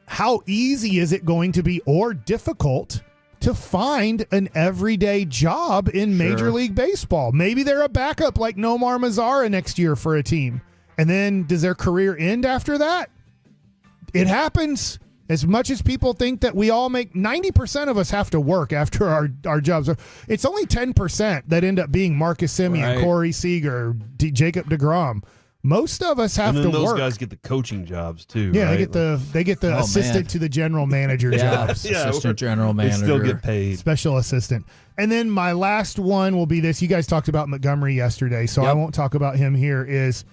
how easy is it going to be, or difficult, to find an everyday job in Major League Baseball? Maybe they're a backup like Nomar Mazara next year for a team. And then does their career end after that? It happens. As much as people think that we all make, 90% of us have to work after our jobs. It's only 10% that end up being Marcus Semien, Corey Seager, Jacob deGrom. Most of us have to work. And then those guys get the coaching jobs too. Yeah, right? they get the assistant to the general manager jobs. Assistant general manager. They still get paid. Special assistant. And then my last one will be this. You guys talked about Montgomery yesterday, so I won't talk about him here. Is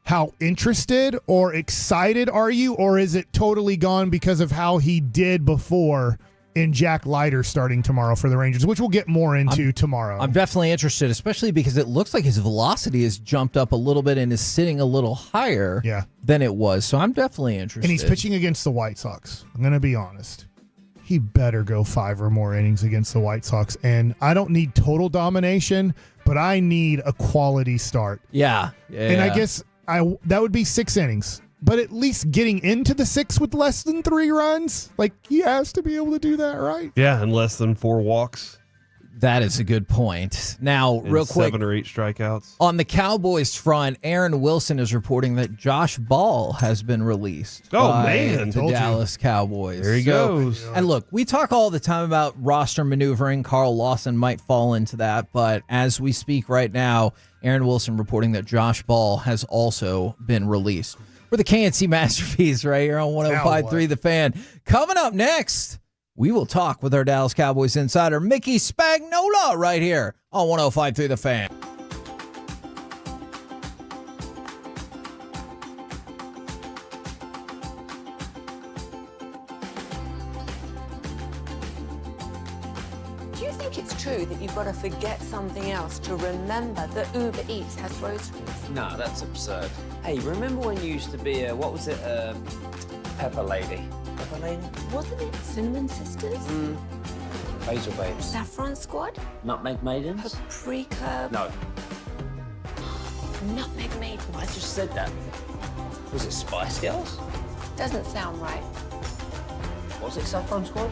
how interested or excited are you, or is it totally gone because of how he did before in Jack Leiter starting tomorrow for the Rangers, which we'll get more into tomorrow? I'm definitely interested, especially because it looks like his velocity has jumped up a little bit and is sitting a little higher than it was. So I'm definitely interested. And he's pitching against the White Sox. I'm going to be honest. He better go 5 or more innings against the White Sox. And I don't need total domination, but I need a quality start. Yeah. And I guess that would be 6 innings. But at least getting into the 6 with less than 3 runs, like he has to be able to do that, right? Yeah, and less than 4 walks. That is a good point. Now, and real quick, 7 or 8 strikeouts. On the Cowboys front, Aaron Wilson is reporting that Josh Ball has been released. by the Dallas Cowboys. There he goes. And look, we talk all the time about roster maneuvering. Carl Lawson might fall into that, but as we speak right now, Aaron Wilson reporting that Josh Ball has also been released. We're the KNC Masterpiece right here on 105.3 The Fan. Coming up next, we will talk with our Dallas Cowboys insider, Mickey Spagnola, right here on 105.3 The Fan. Do you think it's true that you've got to forget something else to remember that Uber Eats has groceries? No, that's absurd. Hey, remember when you used to be a, what was it, Pepper Lady? Pepper Lady? Wasn't it Cinnamon Sisters? Basil Babes. Saffron Squad? Nutmeg Maidens? Paprika? No. Nutmeg Maidens. I just said that. Was it Spice Girls? Doesn't sound right. Was it Saffron Squad?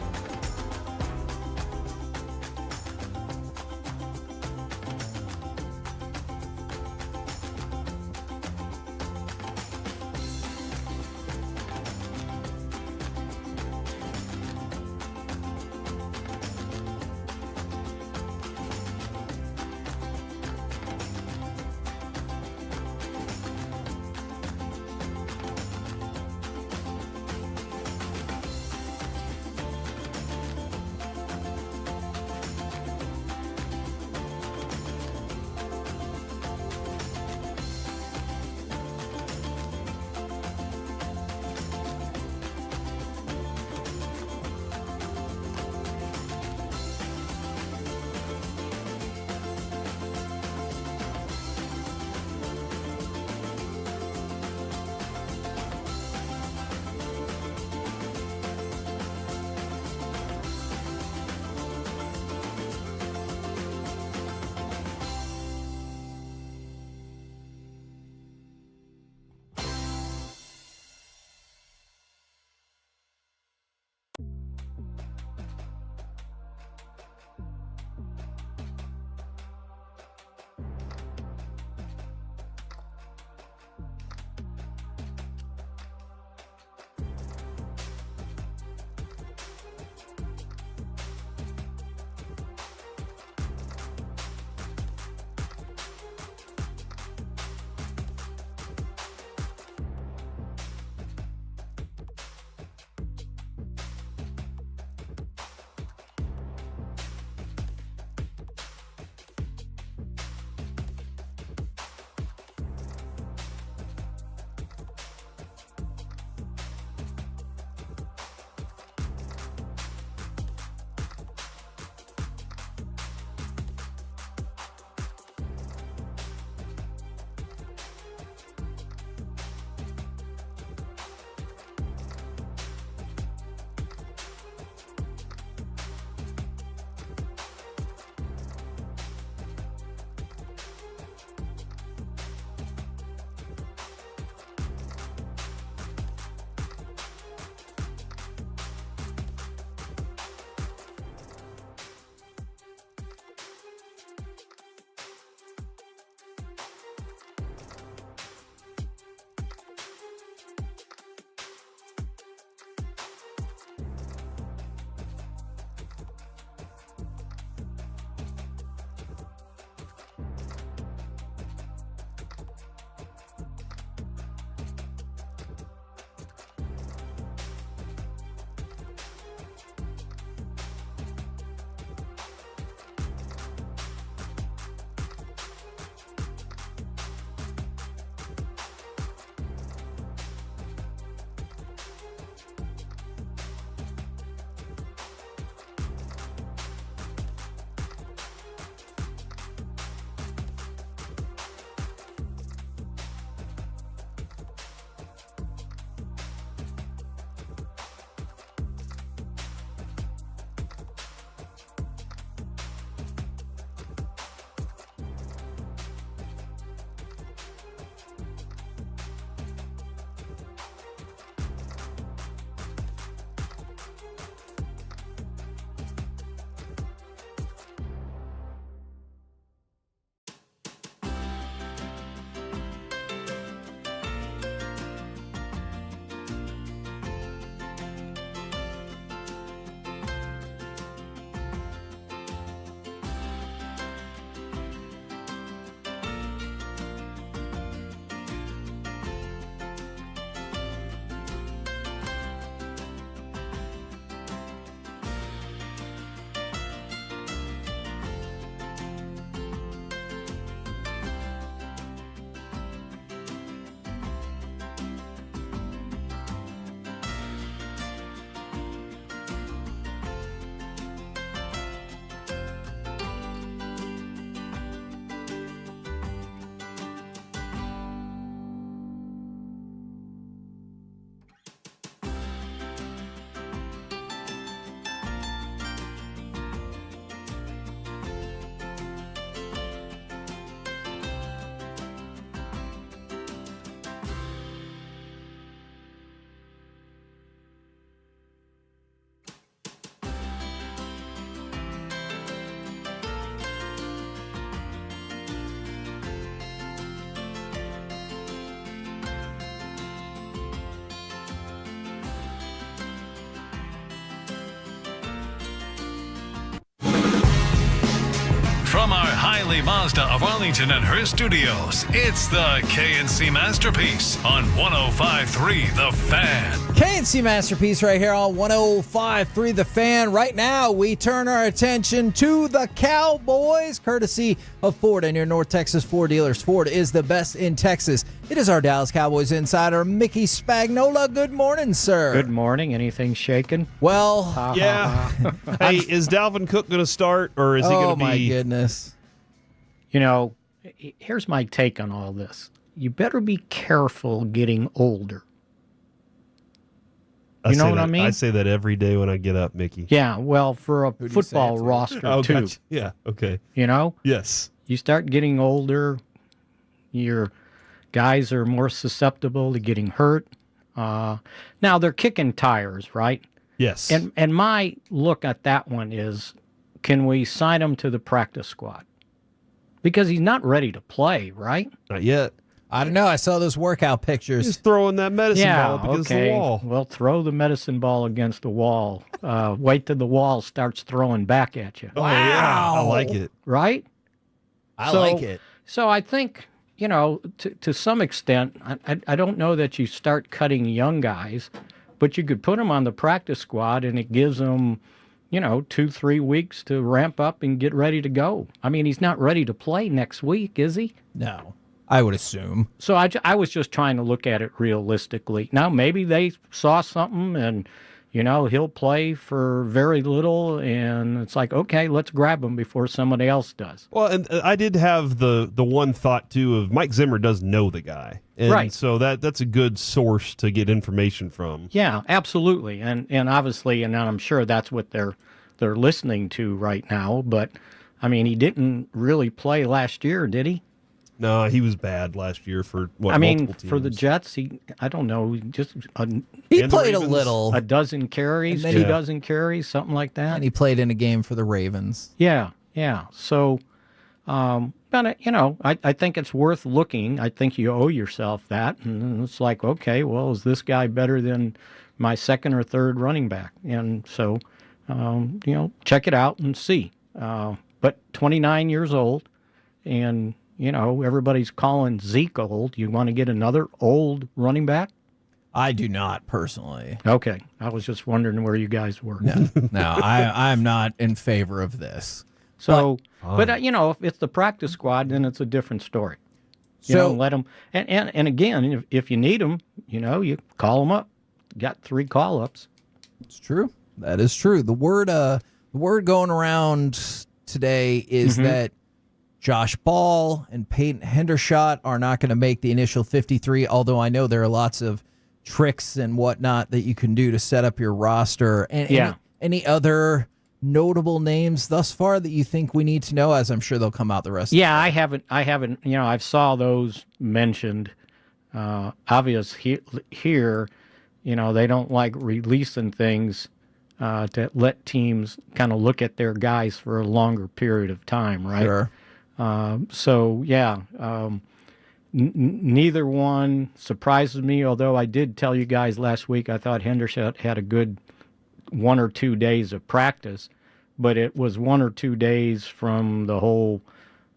O'Reilly Mazda of Arlington and her studios. It's the KNC Masterpiece on 105.3 The Fan. KNC Masterpiece right here on 105.3 The Fan. Right now, we turn our attention to the Cowboys, courtesy of Ford and your North Texas Ford dealers. Ford is the best in Texas. It is our Dallas Cowboys insider, Mickey Spagnola. Good morning, sir. Good morning. Anything shaking? Well, yeah. Hey, is Dalvin Cook going to start, or is he going to be? Oh, my goodness. You know, here's my take on all this. You better be careful getting older. You know what I mean? I say that every day when I get up, Mickey. Yeah, well, for a football roster, too. Gotcha. Yeah, okay. You know? Yes. You start getting older, your guys are more susceptible to getting hurt. Now, they're kicking tires, right? Yes. And my look at that one is, can we sign him to the practice squad? Because he's not ready to play, right? Not yet. I don't know. I saw those workout pictures. He's throwing that medicine ball up against the wall. Well, throw the medicine ball against the wall. Wait till the wall starts throwing back at you. Oh, yeah. I like it. Right? I like it. So I think, you know, to some extent, I don't know that you start cutting young guys, but you could put them on the practice squad and it gives them, you know, 2-3 weeks to ramp up and get ready to go. I mean, he's not ready to play next week, is he? No, I would assume. So I was just trying to look at it realistically. Now, maybe they saw something and, you know, he'll play for very little and it's like, okay, let's grab him before somebody else does. Well, and I did have the one thought, too, of Mike Zimmer does know the guy. And right. So that's a good source to get information from. Yeah, absolutely. And obviously, and I'm sure that's what they're listening to right now. But, I mean, he didn't really play last year, did he? No, he was bad last year for what? I mean, multiple for the teams. Jets, I don't know, just He played a little. a dozen carries, And then 2 he- dozen carries, something like that. And he played in a game for the Ravens. Yeah. So, but you know, I think it's worth looking. I think you owe yourself that, and it's like, okay, well, is this guy better than my second or third running back? And so, you know, check it out and see. But 29 years old, and you know, everybody's calling Zeke old. You want to get another old running back? I do not personally. Okay, I was just wondering where you guys were. No, I'm not in favor of this. So, but you know, if it's the practice squad, then it's a different story. You So- know, let them. And again, if you need them, you know, you call them up. Got 3 call-ups. It's true. That is true. The word going around today is that Josh Ball and Peyton Hendershot are not going to make the initial 53, although I know there are lots of tricks and whatnot that you can do to set up your roster. And Yeah. any other notable names thus far that you think we need to know, as I'm sure they'll come out the rest of Yeah, I haven't, you know, I've saw those mentioned. Obvious here, you know, they don't like releasing things to let teams kind of look at their guys for a longer period of time, right? Sure. So, yeah, neither one surprises me, although I did tell you guys last week I thought Hendershot had a good 1 or 2 days of practice, but it was 1 or 2 days from the whole,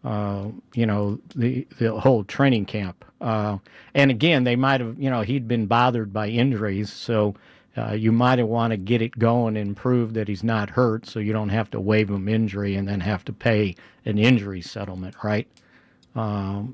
you know, the whole training camp. And again, they might have, you know, he'd been bothered by injuries, so you might have want to get it going and prove that he's not hurt so you don't have to waive him injury and then have to pay an injury settlement, right?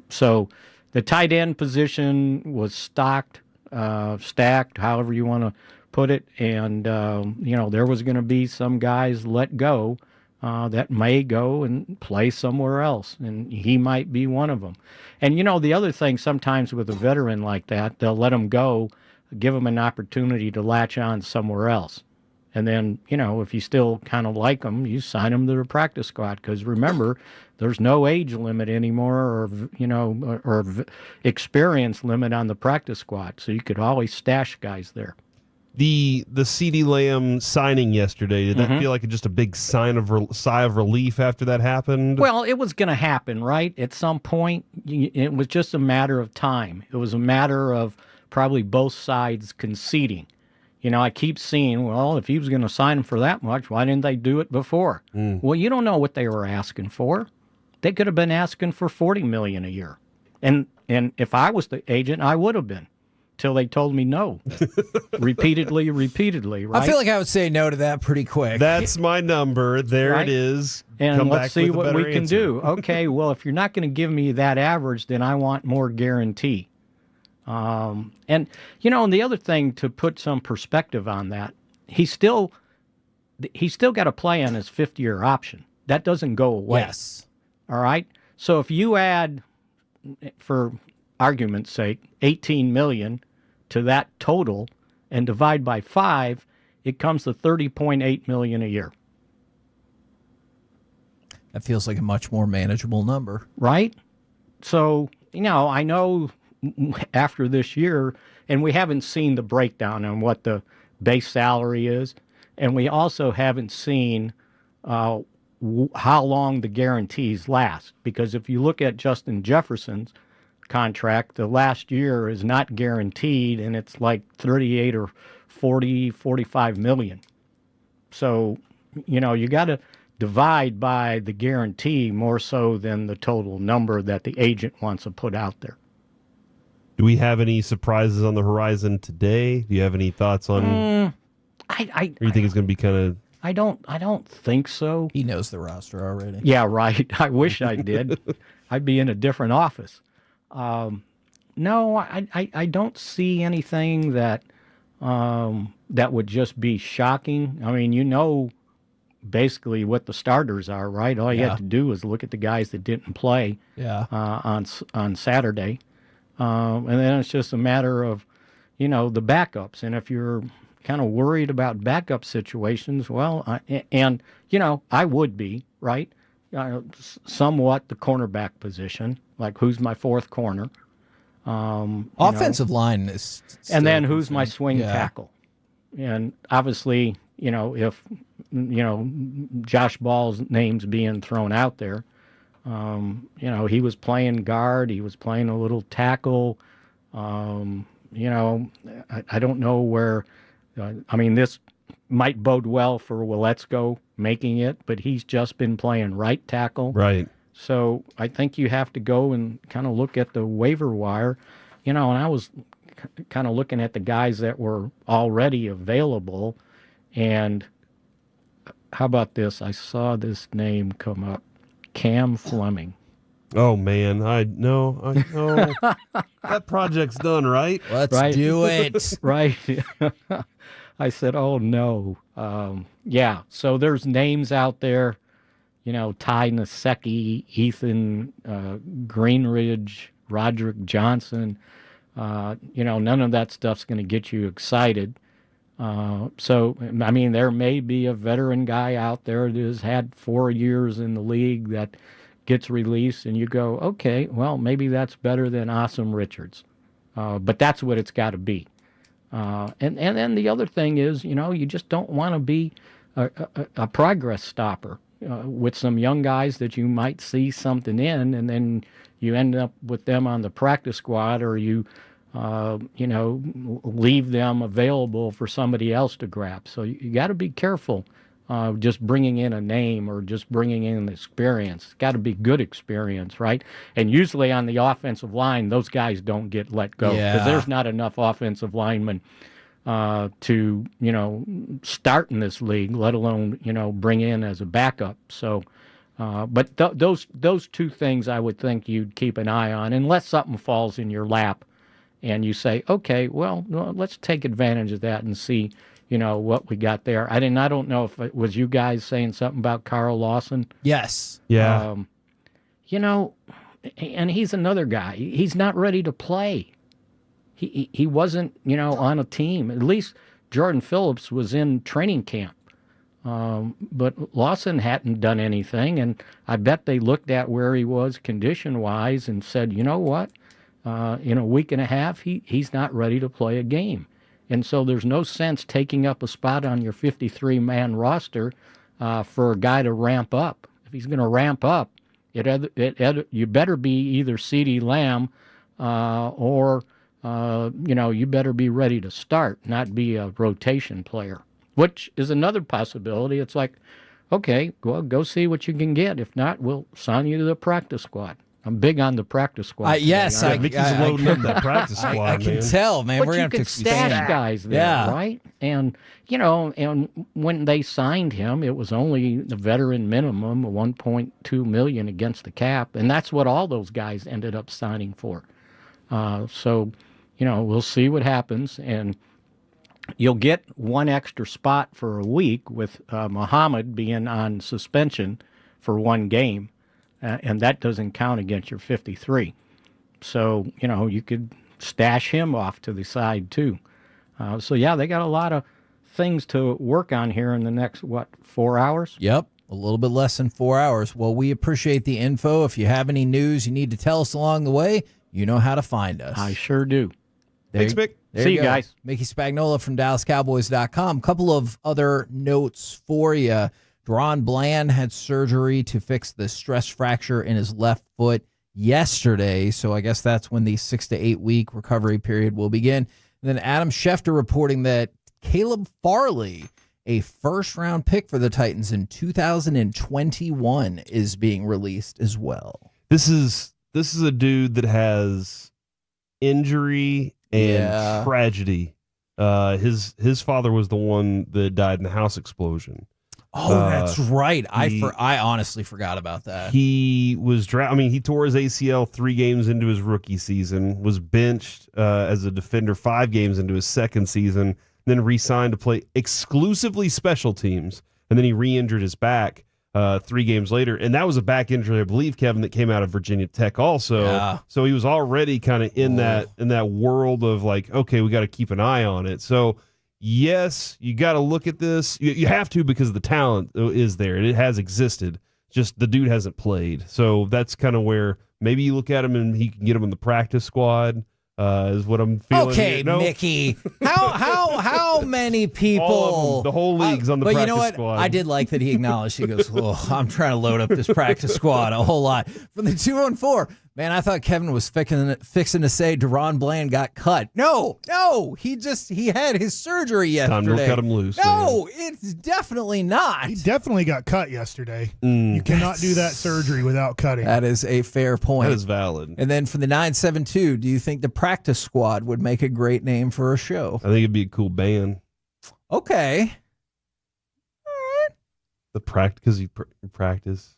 So the tight end position was stacked, however you want to put it. And, you know, there was going to be some guys let go that may go and play somewhere else. And he might be one of them. And, you know, the other thing sometimes with a veteran like that, they'll let him go, give him an opportunity to latch on somewhere else. And then, you know, if you still kind of like him, you sign him to the practice squad. Because remember, there's no age limit anymore or, you know, or experience limit on the practice squad. So you could always stash guys there. The CeeDee Lamb signing yesterday, did that feel like just a big sigh of relief after that happened? Well, it was going to happen, right? At some point, it was just a matter of time. It was a matter of probably both sides conceding. You know, I keep seeing, well, if he was going to sign him for that much, why didn't they do it before? Well, you don't know what they were asking for. They could have been asking for $40 million a year. And if I was the agent, I would have been, till they told me no. repeatedly, right? I feel like I would say no to that pretty quick. That's my number. There Right? it is. And Come let's back see with a what we better can answer. do. Okay, well, if you're not going to give me that average, then I want more guarantee. And the other thing, to put some perspective on that, he's still got to play on his 5th-year option. That doesn't go away. Yes. All right? So if you add, for argument's sake, $18 million to that total and divide by 5, it comes to $30.8 million a year. That feels like a much more manageable number. Right? So, I know after this year, and we haven't seen the breakdown on what the base salary is, and we also haven't seen how long the guarantees last. Because if you look at Justin Jefferson's contract, the last year is not guaranteed, and it's like 38 or 40, 45 million. So, you got to divide by the guarantee more so than the total number that the agent wants to put out there. Do we have any surprises on the horizon today? Do you have any thoughts on? Or you think it's going to be kind of? I don't think so. He knows the roster already. Yeah, right. I wish I did. I'd be in a different office. No, I don't see anything that that would just be shocking. I mean, basically what the starters are, right? All you have to do is look at the guys that didn't play on Saturday. And then it's just a matter of, the backups. And if you're kind of worried about backup situations, well, I would be, right? Somewhat the cornerback position, like who's my 4th corner. Offensive line is and then who's my swing tackle. And obviously, if, Josh Ball's name's being thrown out there, he was playing guard, he was playing a little tackle. I don't know where, this might bode well for Willetsko making it, but he's just been playing right tackle. Right. So I think you have to go and kind of look at the waiver wire, and I was kind of looking at the guys that were already available. And how about this? I saw this name come up. Cam Fleming. Oh man, I know. That project's done, right? Let's do it. Right. I said, oh no. So there's names out there, Ty Nasecki, Ethan Greenridge, Roderick Johnson. None of that stuff's going to get you excited. There may be a veteran guy out there that has had 4 years in the league that gets released, and you go, okay, well, maybe that's better than Awesome Richards. But that's what it's got to be. And then the other thing is, you just don't want to be a progress stopper with some young guys that you might see something in, and then you end up with them on the practice squad, or you leave them available for somebody else to grab. So you got to be careful just bringing in a name or just bringing in experience. It's got to be good experience, right? And usually on the offensive line, those guys don't get let go because there's not enough offensive linemen to, start in this league, let alone, bring in as a backup. So, but those two things I would think you'd keep an eye on, unless something falls in your lap and you say, okay, well, let's take advantage of that and see, what we got there. I don't know if it was you guys saying something about Carl Lawson. Yes. Yeah. And he's another guy. He's not ready to play. He wasn't, on a team. At least Jordan Phillips was in training camp. But Lawson hadn't done anything, and I bet they looked at where he was condition-wise and said, you know what? In a week and a half, he's not ready to play a game. And so there's no sense taking up a spot on your 53-man roster for a guy to ramp up. If he's going to ramp up, you better be either CeeDee Lamb or you better be ready to start, not be a rotation player, which is another possibility. It's like, okay, well, go see what you can get. If not, we'll sign you to the practice squad. I'm big on the practice squad. Yes, Mickey's loading up that practice squad. I can tell, man. But We're you going to could have to expand. stash guys there, right? And, and when they signed him, it was only the veteran minimum of $1.2 million against the cap, and that's what all those guys ended up signing for. So, we'll see what happens, and you'll get one extra spot for a week with Muhammad being on suspension for one game. And that doesn't count against your 53. So, you could stash him off to the side, too. They got a lot of things to work on here in the next, 4 hours? Yep, a little bit less than 4 hours. Well, we appreciate the info. If you have any news you need to tell us along the way, you know how to find us. I sure do. Thanks, Mick. See you guys. Mickey Spagnola from DallasCowboys.com. Couple of other notes for you. Deron Bland had surgery to fix the stress fracture in his left foot yesterday, so I guess that's when the 6 to 8 week recovery period will begin. And then Adam Schefter reporting that Caleb Farley, a first-round pick for the Titans in 2021, is being released as well. This is a dude that has injury and tragedy. His father was the one that died in the house explosion. Oh, that's right. I honestly forgot about that. He was he tore his ACL 3 games into his rookie season, was benched as a defender 5 games into his second season, then re-signed to play exclusively special teams, and then he re-injured his back 3 games later, and that was a back injury, I believe, Kevin, that came out of Virginia Tech also. Yeah. So he was already kind of in that world of like, okay, we got to keep an eye on it. So yes, you got to look at this. You have to, because the talent is there. It has existed. Just the dude hasn't played. So that's kind of where maybe you look at him and he can get him in the practice squad. Is what I'm feeling. Okay, Mickey. How many people? All of them, the whole league's on the practice squad. But you know what? squad. I did like that he acknowledged. He goes, "Oh, I'm trying to load up this practice squad a whole lot." From the 214, man, I thought Kevin was fixing to say Deron Bland got cut. No, he had his surgery yesterday. Time to cut him loose. No, it's definitely not. He definitely got cut yesterday. You cannot do that surgery without cutting. That is a fair point. That is valid. And then from the 972, do you think the practice squad would make a great name for a show? I think it'd be a cool band. Okay. All right. The practice, because you practice.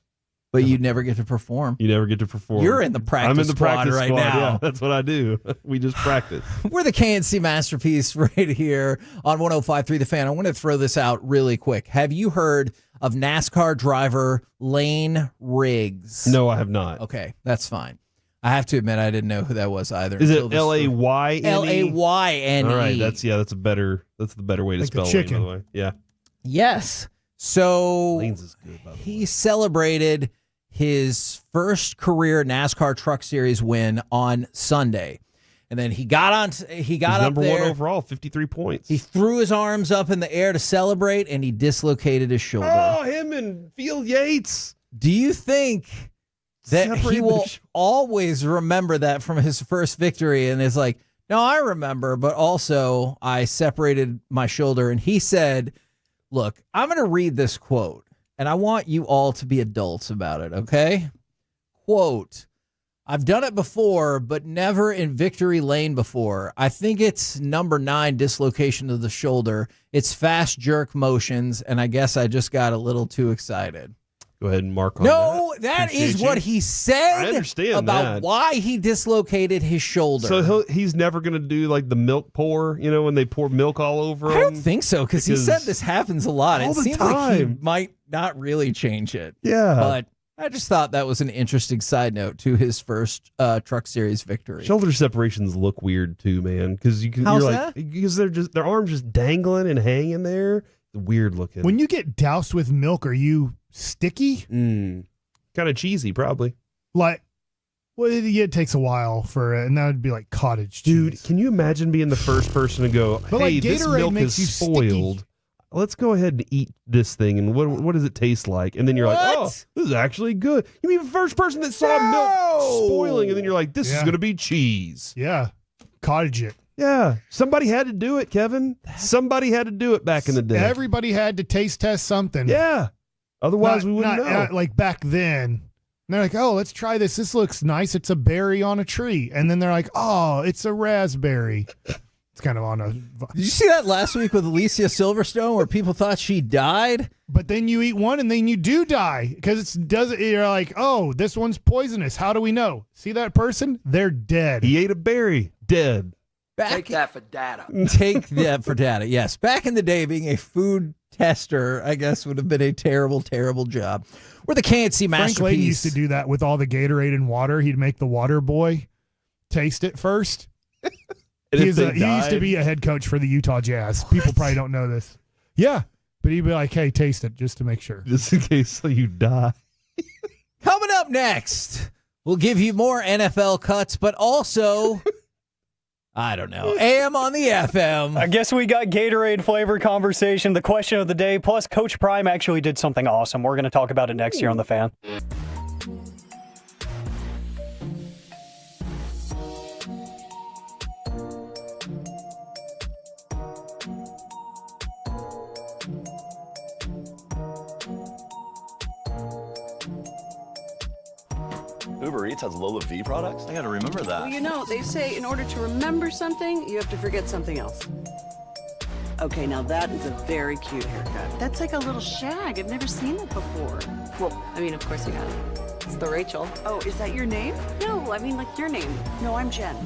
But you never get to perform. You never get to perform. You're in the practice I'm in the squad practice right squad. now. Yeah, that's what I do. We just practice. We're the KNC Masterpiece right here on 105.3 The Fan. I want to throw this out really quick. Have you heard of NASCAR driver Lane Riggs? No, I have not. Okay, that's fine. I have to admit I didn't know who that was either. Is it Layne? Layne. All right, that's the better way to spell Lane, by the way. Yeah. Yes. So Lane's is good, by the way. He celebrated his first career NASCAR Truck Series win on Sunday. And then he got up number there. 1 overall, 53 points. He threw his arms up in the air to celebrate, and he dislocated his shoulder. Oh, him and Field Yates. Do you think that he will always remember that from his first victory and is like, no, I remember, but also I separated my shoulder? And he said, look, I'm going to read this quote, and I want you all to be adults about it, okay? Quote, I've done it before, but never in victory lane before. I think it's number 9 dislocation of the shoulder. It's fast jerk motions, and I guess I just got a little too excited. Go ahead and mark on that. No, that is what he said. I understand about why he dislocated his shoulder. So he's never going to do like the milk pour, when they pour milk all over him? I don't think so, because he said this happens a lot. All it the seems time. like he might not really change it. Yeah. But I just thought that was an interesting side note to his first Truck Series victory. Shoulder separations look weird too, man, because How's that? Because their arms just dangling and hanging there. It's weird looking. When you get doused with milk, are you sticky? Kind of cheesy, probably. Like, well, it takes a while for it, and that would be like cottage cheese. Dude, can you imagine being the first person to go, But, hey, like, this Gatorade milk makes is you spoiled. sticky. Let's go ahead and eat this thing, and what does it taste like? And then you're like, oh, this is actually good. You mean the first person that saw milk spoiling, and then you're like, this is going to be cheese. Yeah, cottage it. Yeah, somebody had to do it, Kevin. Somebody had to do it back in the day. Everybody had to taste test something. Yeah. Otherwise, we wouldn't know. Like back then, and they're like, oh, let's try this. This looks nice. It's a berry on a tree. And then they're like, oh, it's a raspberry. It's kind of on a... Did you see that last week with Alicia Silverstone where people thought she died? But then you eat one and then you do die because you're like, oh, this one's poisonous. How do we know? See that person? They're dead. He ate a berry. Dead. Take that for data. Take that for data. Yes. Back in the day, being a food tester, I guess, would have been a terrible, terrible job. We're the KNC Masterpiece. Frank Layden used to do that with all the Gatorade and water. He'd make the water boy taste it first. He used to be a head coach for the Utah Jazz. People probably don't know this. Yeah. But he'd be like, hey, taste it just to make sure. Just in case you die. Coming up next, we'll give you more NFL cuts, but also... I don't know. AM on the FM. I guess we got Gatorade flavor conversation, the question of the day, plus Coach Prime actually did something awesome. We're going to talk about it next year on The Fan. Uber Eats has Lola V products? I gotta remember that. Well, you know, they say in order to remember something, you have to forget something else. Okay, now that is a very cute haircut. That's like a little shag. I've never seen it before. Well, I mean, of course you have. It's the Rachel. Oh, is that your name? No, I mean like your name. No, I'm Jen.